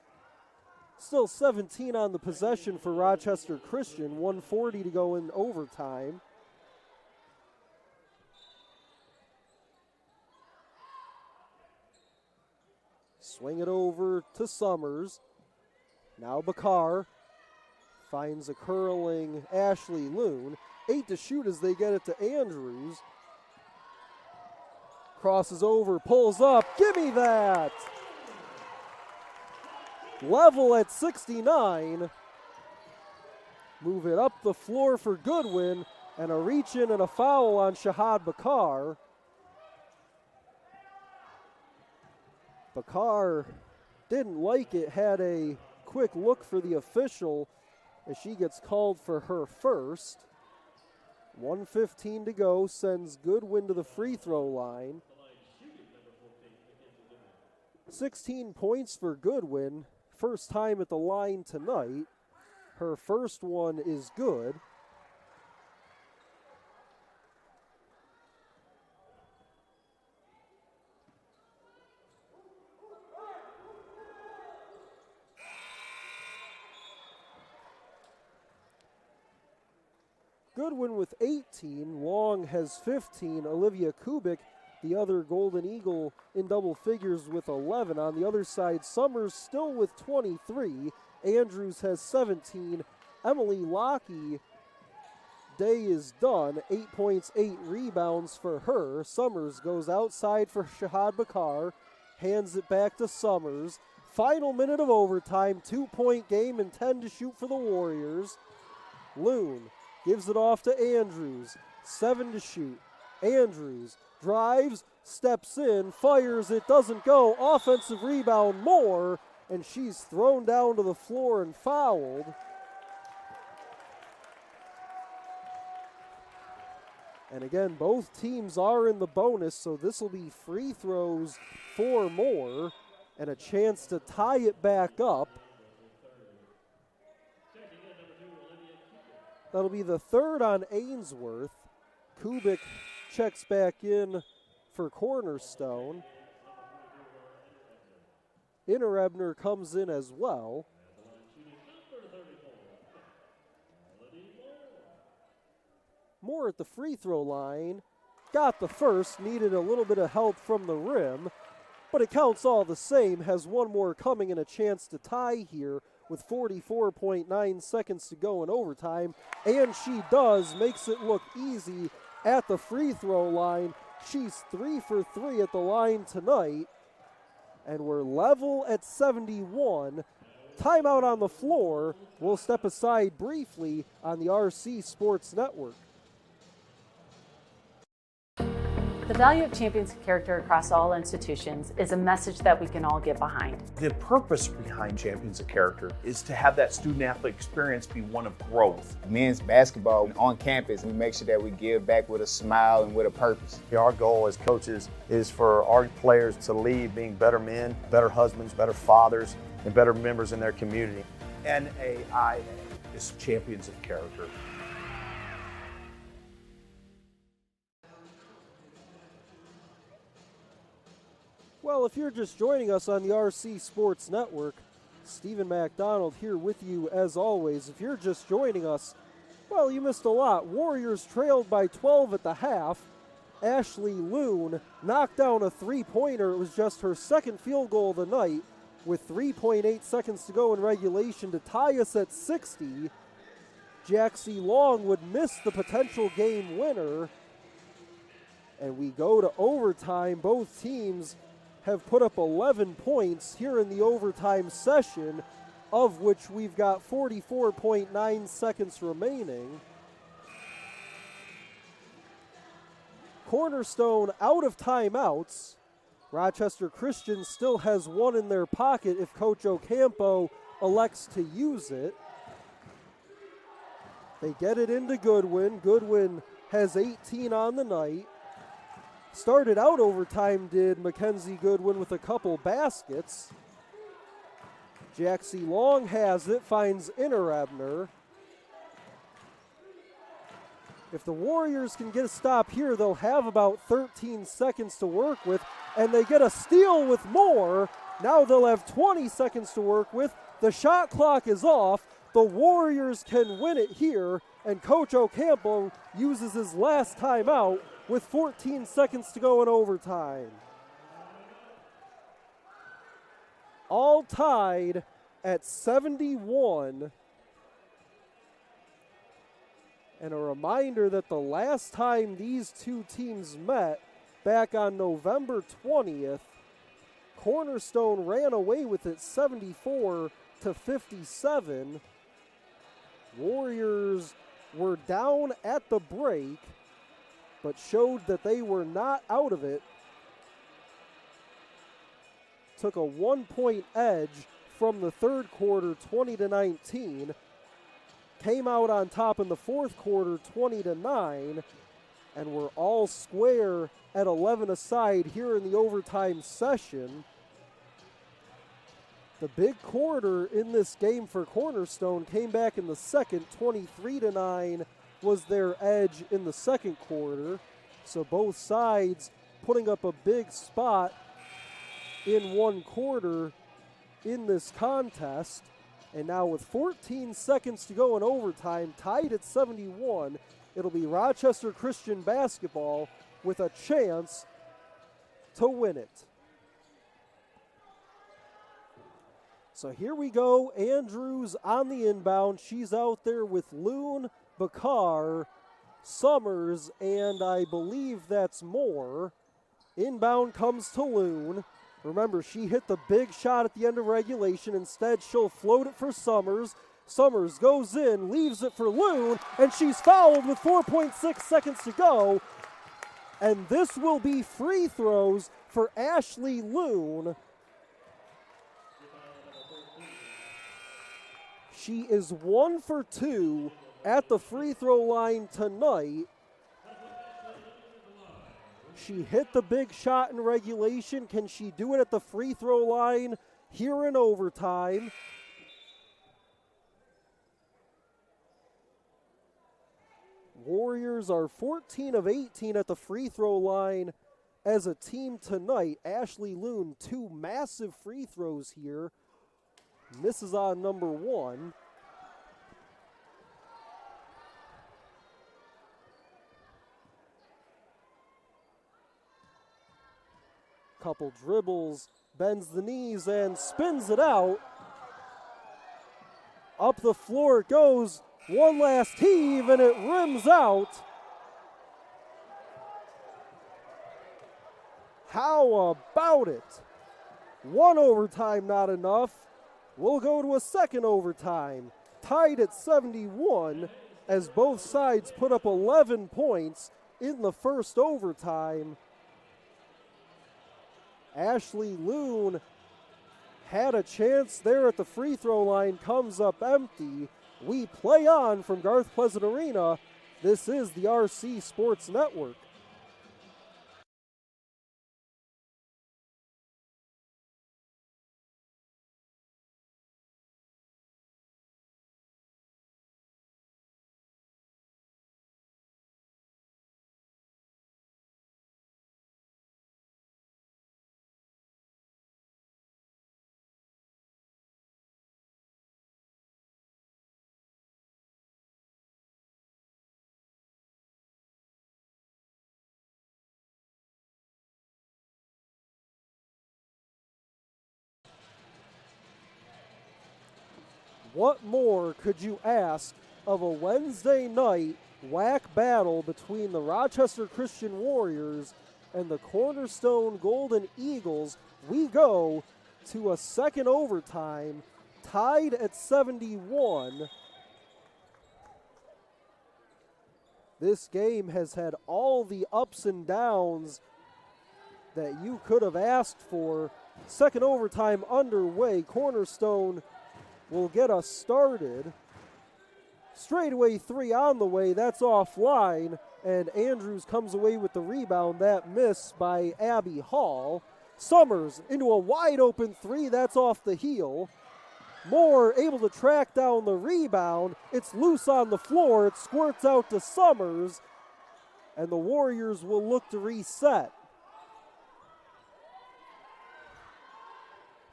Still 17 on the possession for Rochester Christian, 1:40 to go in overtime. Swing it over to Summers. Now Bakar finds a curling Ashley Loon. 8 to shoot as they get it to Andrews. Crosses over, pulls up, give me that! Level at 69. Move it up the floor for Goodwin, and a reach in and a foul on Shahad Bakar. Bakar didn't like it, had a quick look for the official as she gets called for her first. 1:15 to go, sends Goodwin to the free throw line. 16 points for Goodwin, first time at the line tonight. Her first one is good. Goodwin with 18, Long has 15, Olivia Kubik, the other Golden Eagle, in double figures with 11. On the other side, Summers still with 23, Andrews has 17, Emily Lockey, day is done, 8 points, 8 rebounds for her. Summers goes outside for Shahad Bakar, hands it back to Summers. Final minute of overtime, 2-point game and 10 to shoot for the Warriors. Loon gives it off to Andrews, 7 to shoot. Andrews drives, steps in, fires, it doesn't go. Offensive rebound, Moore, and she's thrown down to the floor and fouled. And again, both teams are in the bonus, so this will be free throws for Moore and a chance to tie it back up. That'll be the third on Ainsworth. Kubik checks back in for Cornerstone. Innerebner comes in as well. Moore at the free throw line. Got the first, needed a little bit of help from the rim, but it counts all the same. Has one more coming and a chance to tie here with 44.9 seconds to go in overtime, and she does, makes it look easy at the free throw line. She's 3 for 3 at the line tonight, and we're level at 71. Timeout on the floor. We'll step aside briefly on the RC Sports Network. The value of champions character across all institutions is a message that we can all get behind. The purpose behind Champions of Character is to have that student-athlete experience be one of growth. Men's basketball on campus, we make sure that we give back with a smile and with a purpose. Our goal as coaches is for our players to leave being better men, better husbands, better fathers, and better members in their community. NAIA is Champions of Character. Well, if you're just joining us on the RC Sports Network, Stephen MacDonald here with you as always. If you're just joining us, well, you missed a lot. Warriors trailed by 12 at the half. Ashley Loon knocked down a three-pointer. It was just her second field goal of the night with 3.8 seconds to go in regulation to tie us at 60. Jaxie Long would miss the potential game winner. And we go to overtime. Both teams have put up 11 points here in the overtime session, of which we've got 44.9 seconds remaining. Cornerstone out of timeouts. Rochester Christian still has one in their pocket if Coach Ocampo elects to use it. They get it into Goodwin. Goodwin has 18 on the night. Started out overtime, did Mackenzie Goodwin, with a couple baskets. Jaxie Long has it, finds Innerebner. If the Warriors can get a stop here, they'll have about 13 seconds to work with, and they get a steal with more. Now they'll have 20 seconds to work with. The shot clock is off. The Warriors can win it here, and Coach Ocampo uses his last timeout with 14 seconds to go in overtime. All tied at 71. And a reminder that the last time these two teams met, back on November 20th, Cornerstone ran away with it 74-57. Warriors were down at the break, but showed that they were not out of it. Took a 1-point edge from the third quarter, 20-19. Came out on top in the fourth quarter, 20-9, and were all square at 11 aside here in the overtime session. The big quarter in this game for Cornerstone came back in the second. 23-9 was their edge in the second quarter. So both sides putting up a big spot in one quarter in this contest. And now with 14 seconds to go in overtime, tied at 71, it'll be Rochester Christian basketball with a chance to win it. So here we go. Andrews on the inbound. She's out there with Loon, Bakar, Summers, and I believe that's more. Inbound comes to Loon. Remember, she hit the big shot at the end of regulation. Instead, she'll float it for Summers. Summers goes in, leaves it for Loon, and she's fouled with 4.6 seconds to go. And this will be free throws for Ashley Loon. She is 1 for 2 at the free throw line tonight. She hit the big shot in regulation. Can she do it at the free throw line here in overtime? Warriors are 14 of 18 at the free throw line as a team tonight. Ashley Loon, 2 massive free throws here. Misses on number 1. Couple dribbles, bends the knees and spins it out. Up the floor it goes. One last heave and it rims out. How about it? One overtime not enough. We'll go to a second overtime. Tied at 71 as both sides put up 11 points in the first overtime. Ashley Loon had a chance there at the free throw line, comes up empty. We play on from Garth Pleasant Arena. This is the RC Sports Network. What more could you ask of a Wednesday night WAC battle between the Rochester Christian Warriors and the Cornerstone Golden Eagles? We go to a second overtime, tied at 71. This game has had all the ups and downs that you could have asked for. Second overtime underway. Cornerstone will get us started. Straightaway three on the way. That's offline. And Andrews comes away with the rebound. That miss by Abby Hall. Summers into a wide open three. That's off the heel. Moore able to track down the rebound. It's loose on the floor. It squirts out to Summers. And the Warriors will look to reset.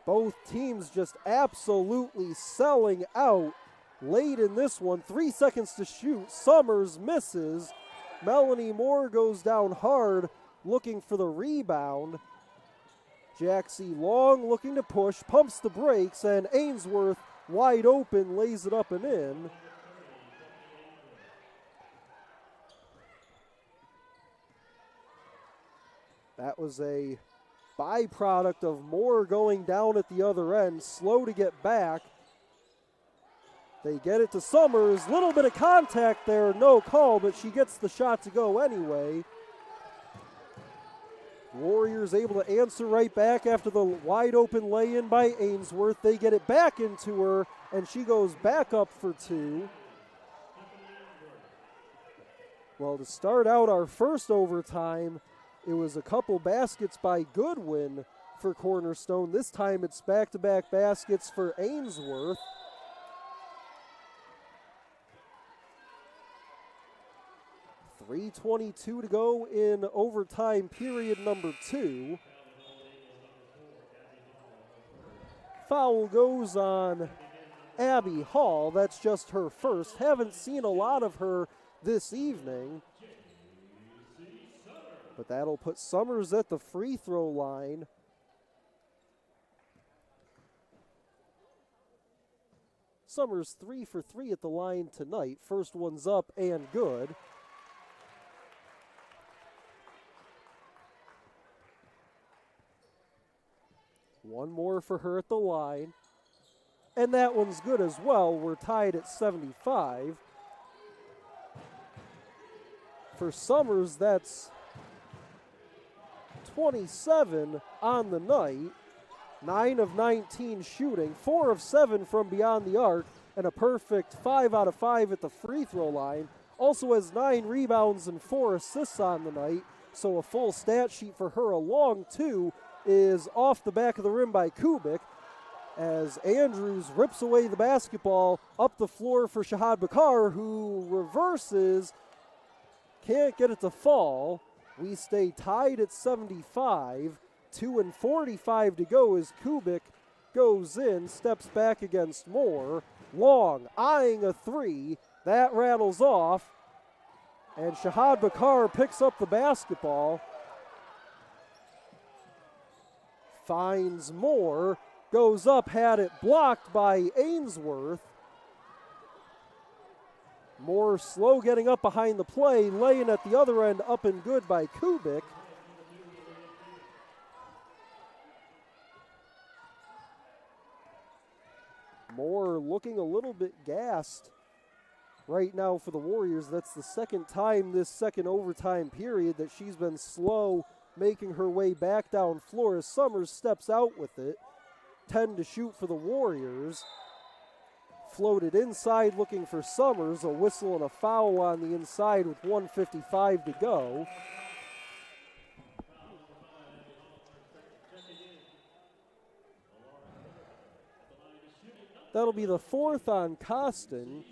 Both teams just absolutely selling out late in this one. 3 seconds to shoot. Summers misses. Melanie Moore goes down hard looking for the rebound. Jaxie Long looking to push, pumps the brakes, and Ainsworth wide open lays it up and in. That was a byproduct of Moore going down at the other end, slow to get back. They get it to Summers, little bit of contact there, no call, but she gets the shot to go anyway. Warriors able to answer right back after the wide open lay-in by Ainsworth. They get it back into her, and she goes back up for two. Well, to start out our first overtime, it was a couple baskets by Goodwin for Cornerstone. This time it's back-to-back baskets for Ainsworth. .322 to go in overtime period number 2. Foul goes on Abby Hall. That's just her first. Haven't seen a lot of her this evening. But that'll put Summers at the free throw line. Summers 3 for 3 at the line tonight. First one's up and good. One more for her at the line. And that one's good as well. We're tied at 75. For Summers, that's 27 on the night. 9 of 19 shooting, 4 of 7 from beyond the arc, and a perfect 5 out of 5 at the free throw line. Also has 9 rebounds and 4 assists on the night, so a full stat sheet for her. Along two is off the back of the rim by Kubik as Andrews rips away the basketball up the floor for Shahad Bakar, who reverses, can't get it to fall. We stay tied at 75, 2:45 to go as Kubik goes in, steps back against Moore. Long, eyeing a three, that rattles off, and Shahad Bakar picks up the basketball. Finds Moore, goes up, had it blocked by Ainsworth. Moore slow getting up behind the play, laying at the other end, up and good by Kubik. Moore looking a little bit gassed right now for the Warriors. That's the second time this second overtime period that she's been slow making her way back down floor as Summers steps out with it. 10 to shoot for the Warriors. Floated inside looking for Summers. A whistle and a foul on the inside with 1:55 to go. That'll be the fourth on Costin.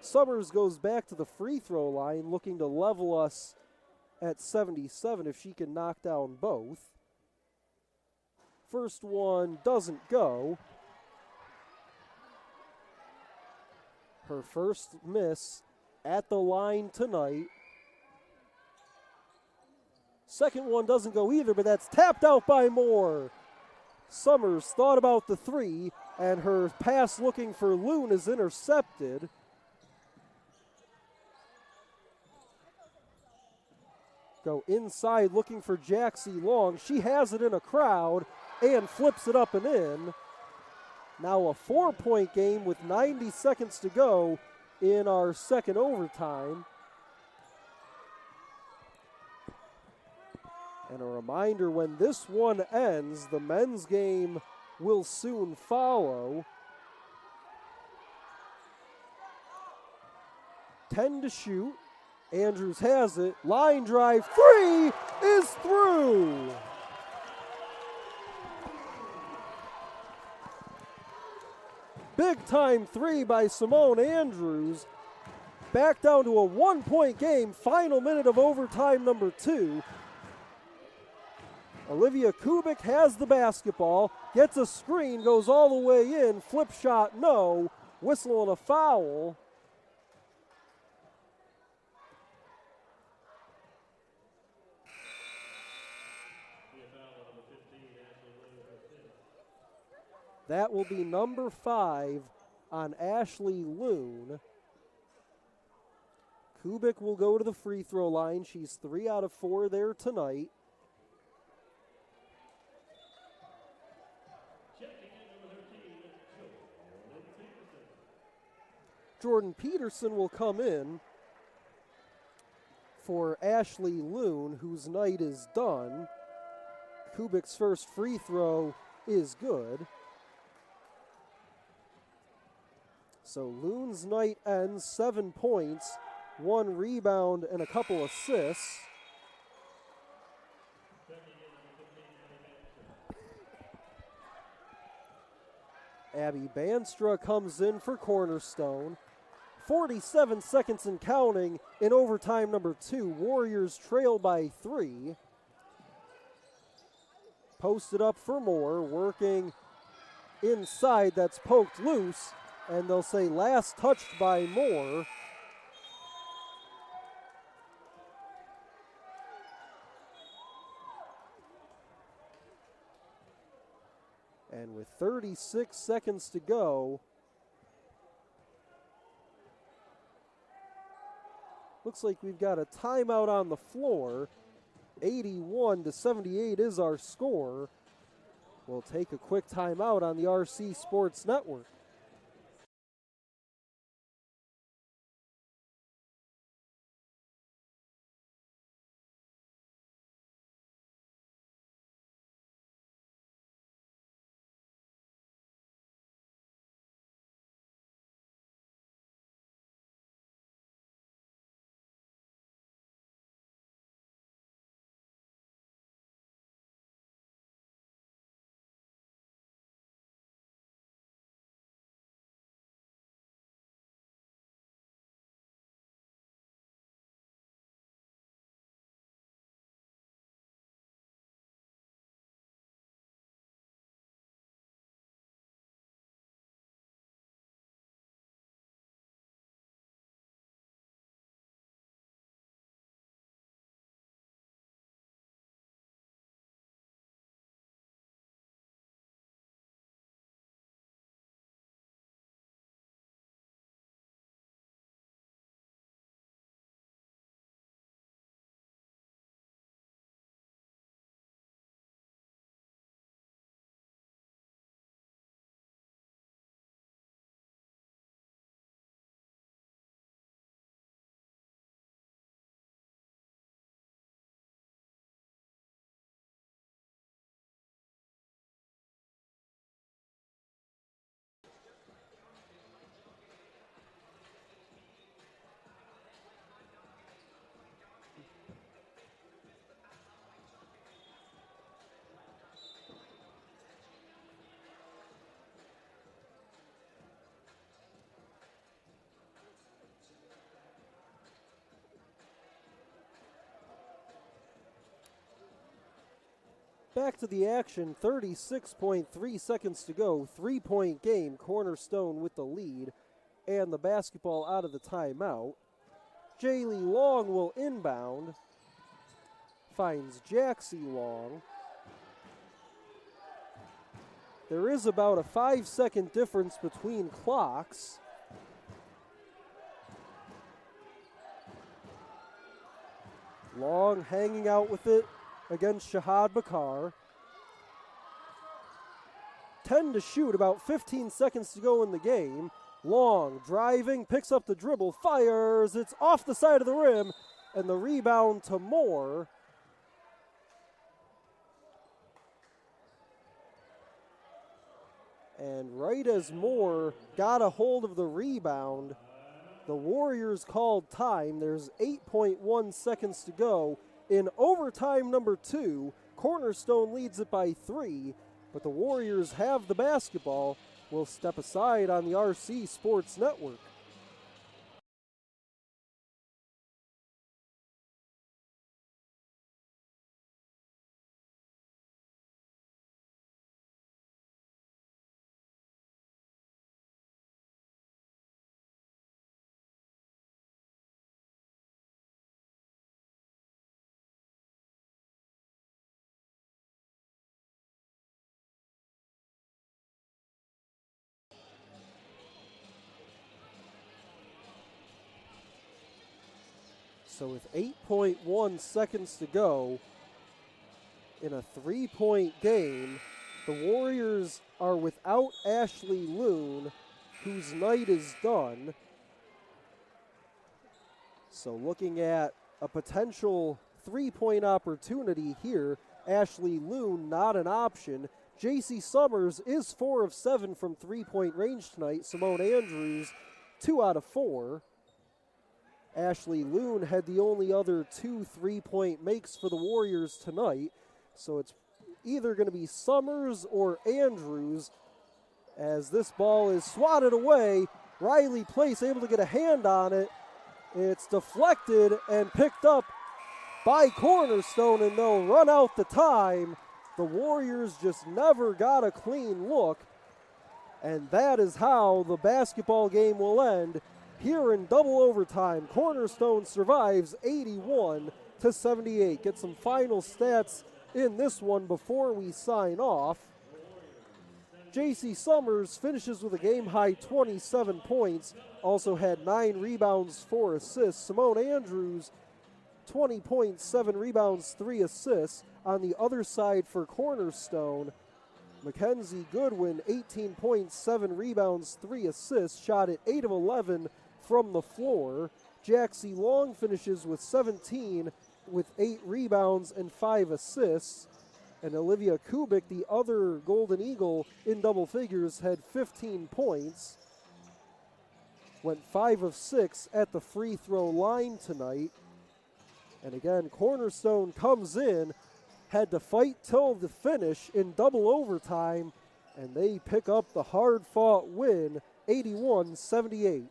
Summers goes back to the free throw line looking to level us at 77 if she can knock down both. First one doesn't go. Her first miss at the line tonight. Second one doesn't go either, but that's tapped out by Moore. Summers thought about the three, and her pass looking for Loon is intercepted. Go inside looking for Jaxie Long. She has it in a crowd and flips it up and in. Now a 4-point game with 90 seconds to go in our second overtime. And a reminder, when this one ends, the men's game will soon follow. 10 to shoot. Andrews has it. Line drive, 3 is through. Big time 3 by Simone Andrews. Back down to a 1-point game. Final minute of overtime number 2. Olivia Kubik has the basketball, gets a screen, goes all the way in, flip shot, no, whistle and a foul. That will be number 5 on Ashley Loon. Kubik will go to the free throw line. She's 3 out of 4 there tonight. Jordan Peterson will come in for Ashley Loon, whose night is done. Kubik's first free throw is good. So Loon's night ends 7 points, 1 rebound, and a couple assists. Abby Banstra comes in for Cornerstone. 47 seconds and counting in overtime number 2. Warriors trail by 3. Posted up for Moore, working inside, that's poked loose, and they'll say last touched by Moore. And with 36 seconds to go, looks like we've got a timeout on the floor. 81-78 is our score. We'll take a quick timeout on the RC Sports Network. Back to the action, 36.3 seconds to go. 3-point game, Cornerstone with the lead, and the basketball out of the timeout. Jaylee Long will inbound, finds Jaxie Long. There is about a 5-second difference between clocks. Long hanging out with it against Shahad Bakar. 10 to shoot, about 15 seconds to go in the game. Long driving, picks up the dribble, fires, it's off the side of the rim, and the rebound to Moore. And right as Moore got a hold of the rebound, the Warriors called time. There's 8.1 seconds to go. In overtime number 2, Cornerstone leads it by 3, but the Warriors have the basketball. We'll step aside on the RC Sports Network. So with 8.1 seconds to go in a 3-point game, the Warriors are without Ashley Loon, whose night is done. So looking at a potential 3-point opportunity here, Ashley Loon not an option. JC Summers is 4 of 7 from 3-point range tonight. Simone Andrews, 2 out of 4. Ashley Loon had the only other 2 3-point makes for the Warriors tonight. So it's either going to be Summers or Andrews as this ball is swatted away. Riley Place able to get a hand on it. It's deflected and picked up by Cornerstone, and they'll run out the time. The Warriors just never got a clean look, and that is how the basketball game will end. Here in double overtime, Cornerstone survives 81-78. Get some final stats in this one before we sign off. JC Summers finishes with a game-high 27 points, also had 9 rebounds, 4 assists. Simone Andrews, 20 points, 7 rebounds, 3 assists. On the other side for Cornerstone, Mackenzie Goodwin, 18 points, 7 rebounds, 3 assists, shot at 8 of 11 from the floor. Jaxie Long finishes with 17 with 8 rebounds and 5 assists. And Olivia Kubik, the other Golden Eagle in double figures, had 15 points. Went 5 of 6 at the free throw line tonight. And again, Cornerstone comes in, had to fight till the finish in double overtime, and they pick up the hard-fought win, 81-78.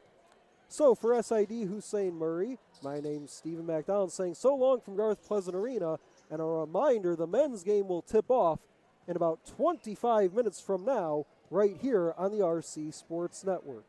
So for SID Hussein Murray, my name's Stephen McDonald saying so long from Garth Pleasant Arena, and a reminder, the men's game will tip off in about 25 minutes from now, right here on the RC Sports Network.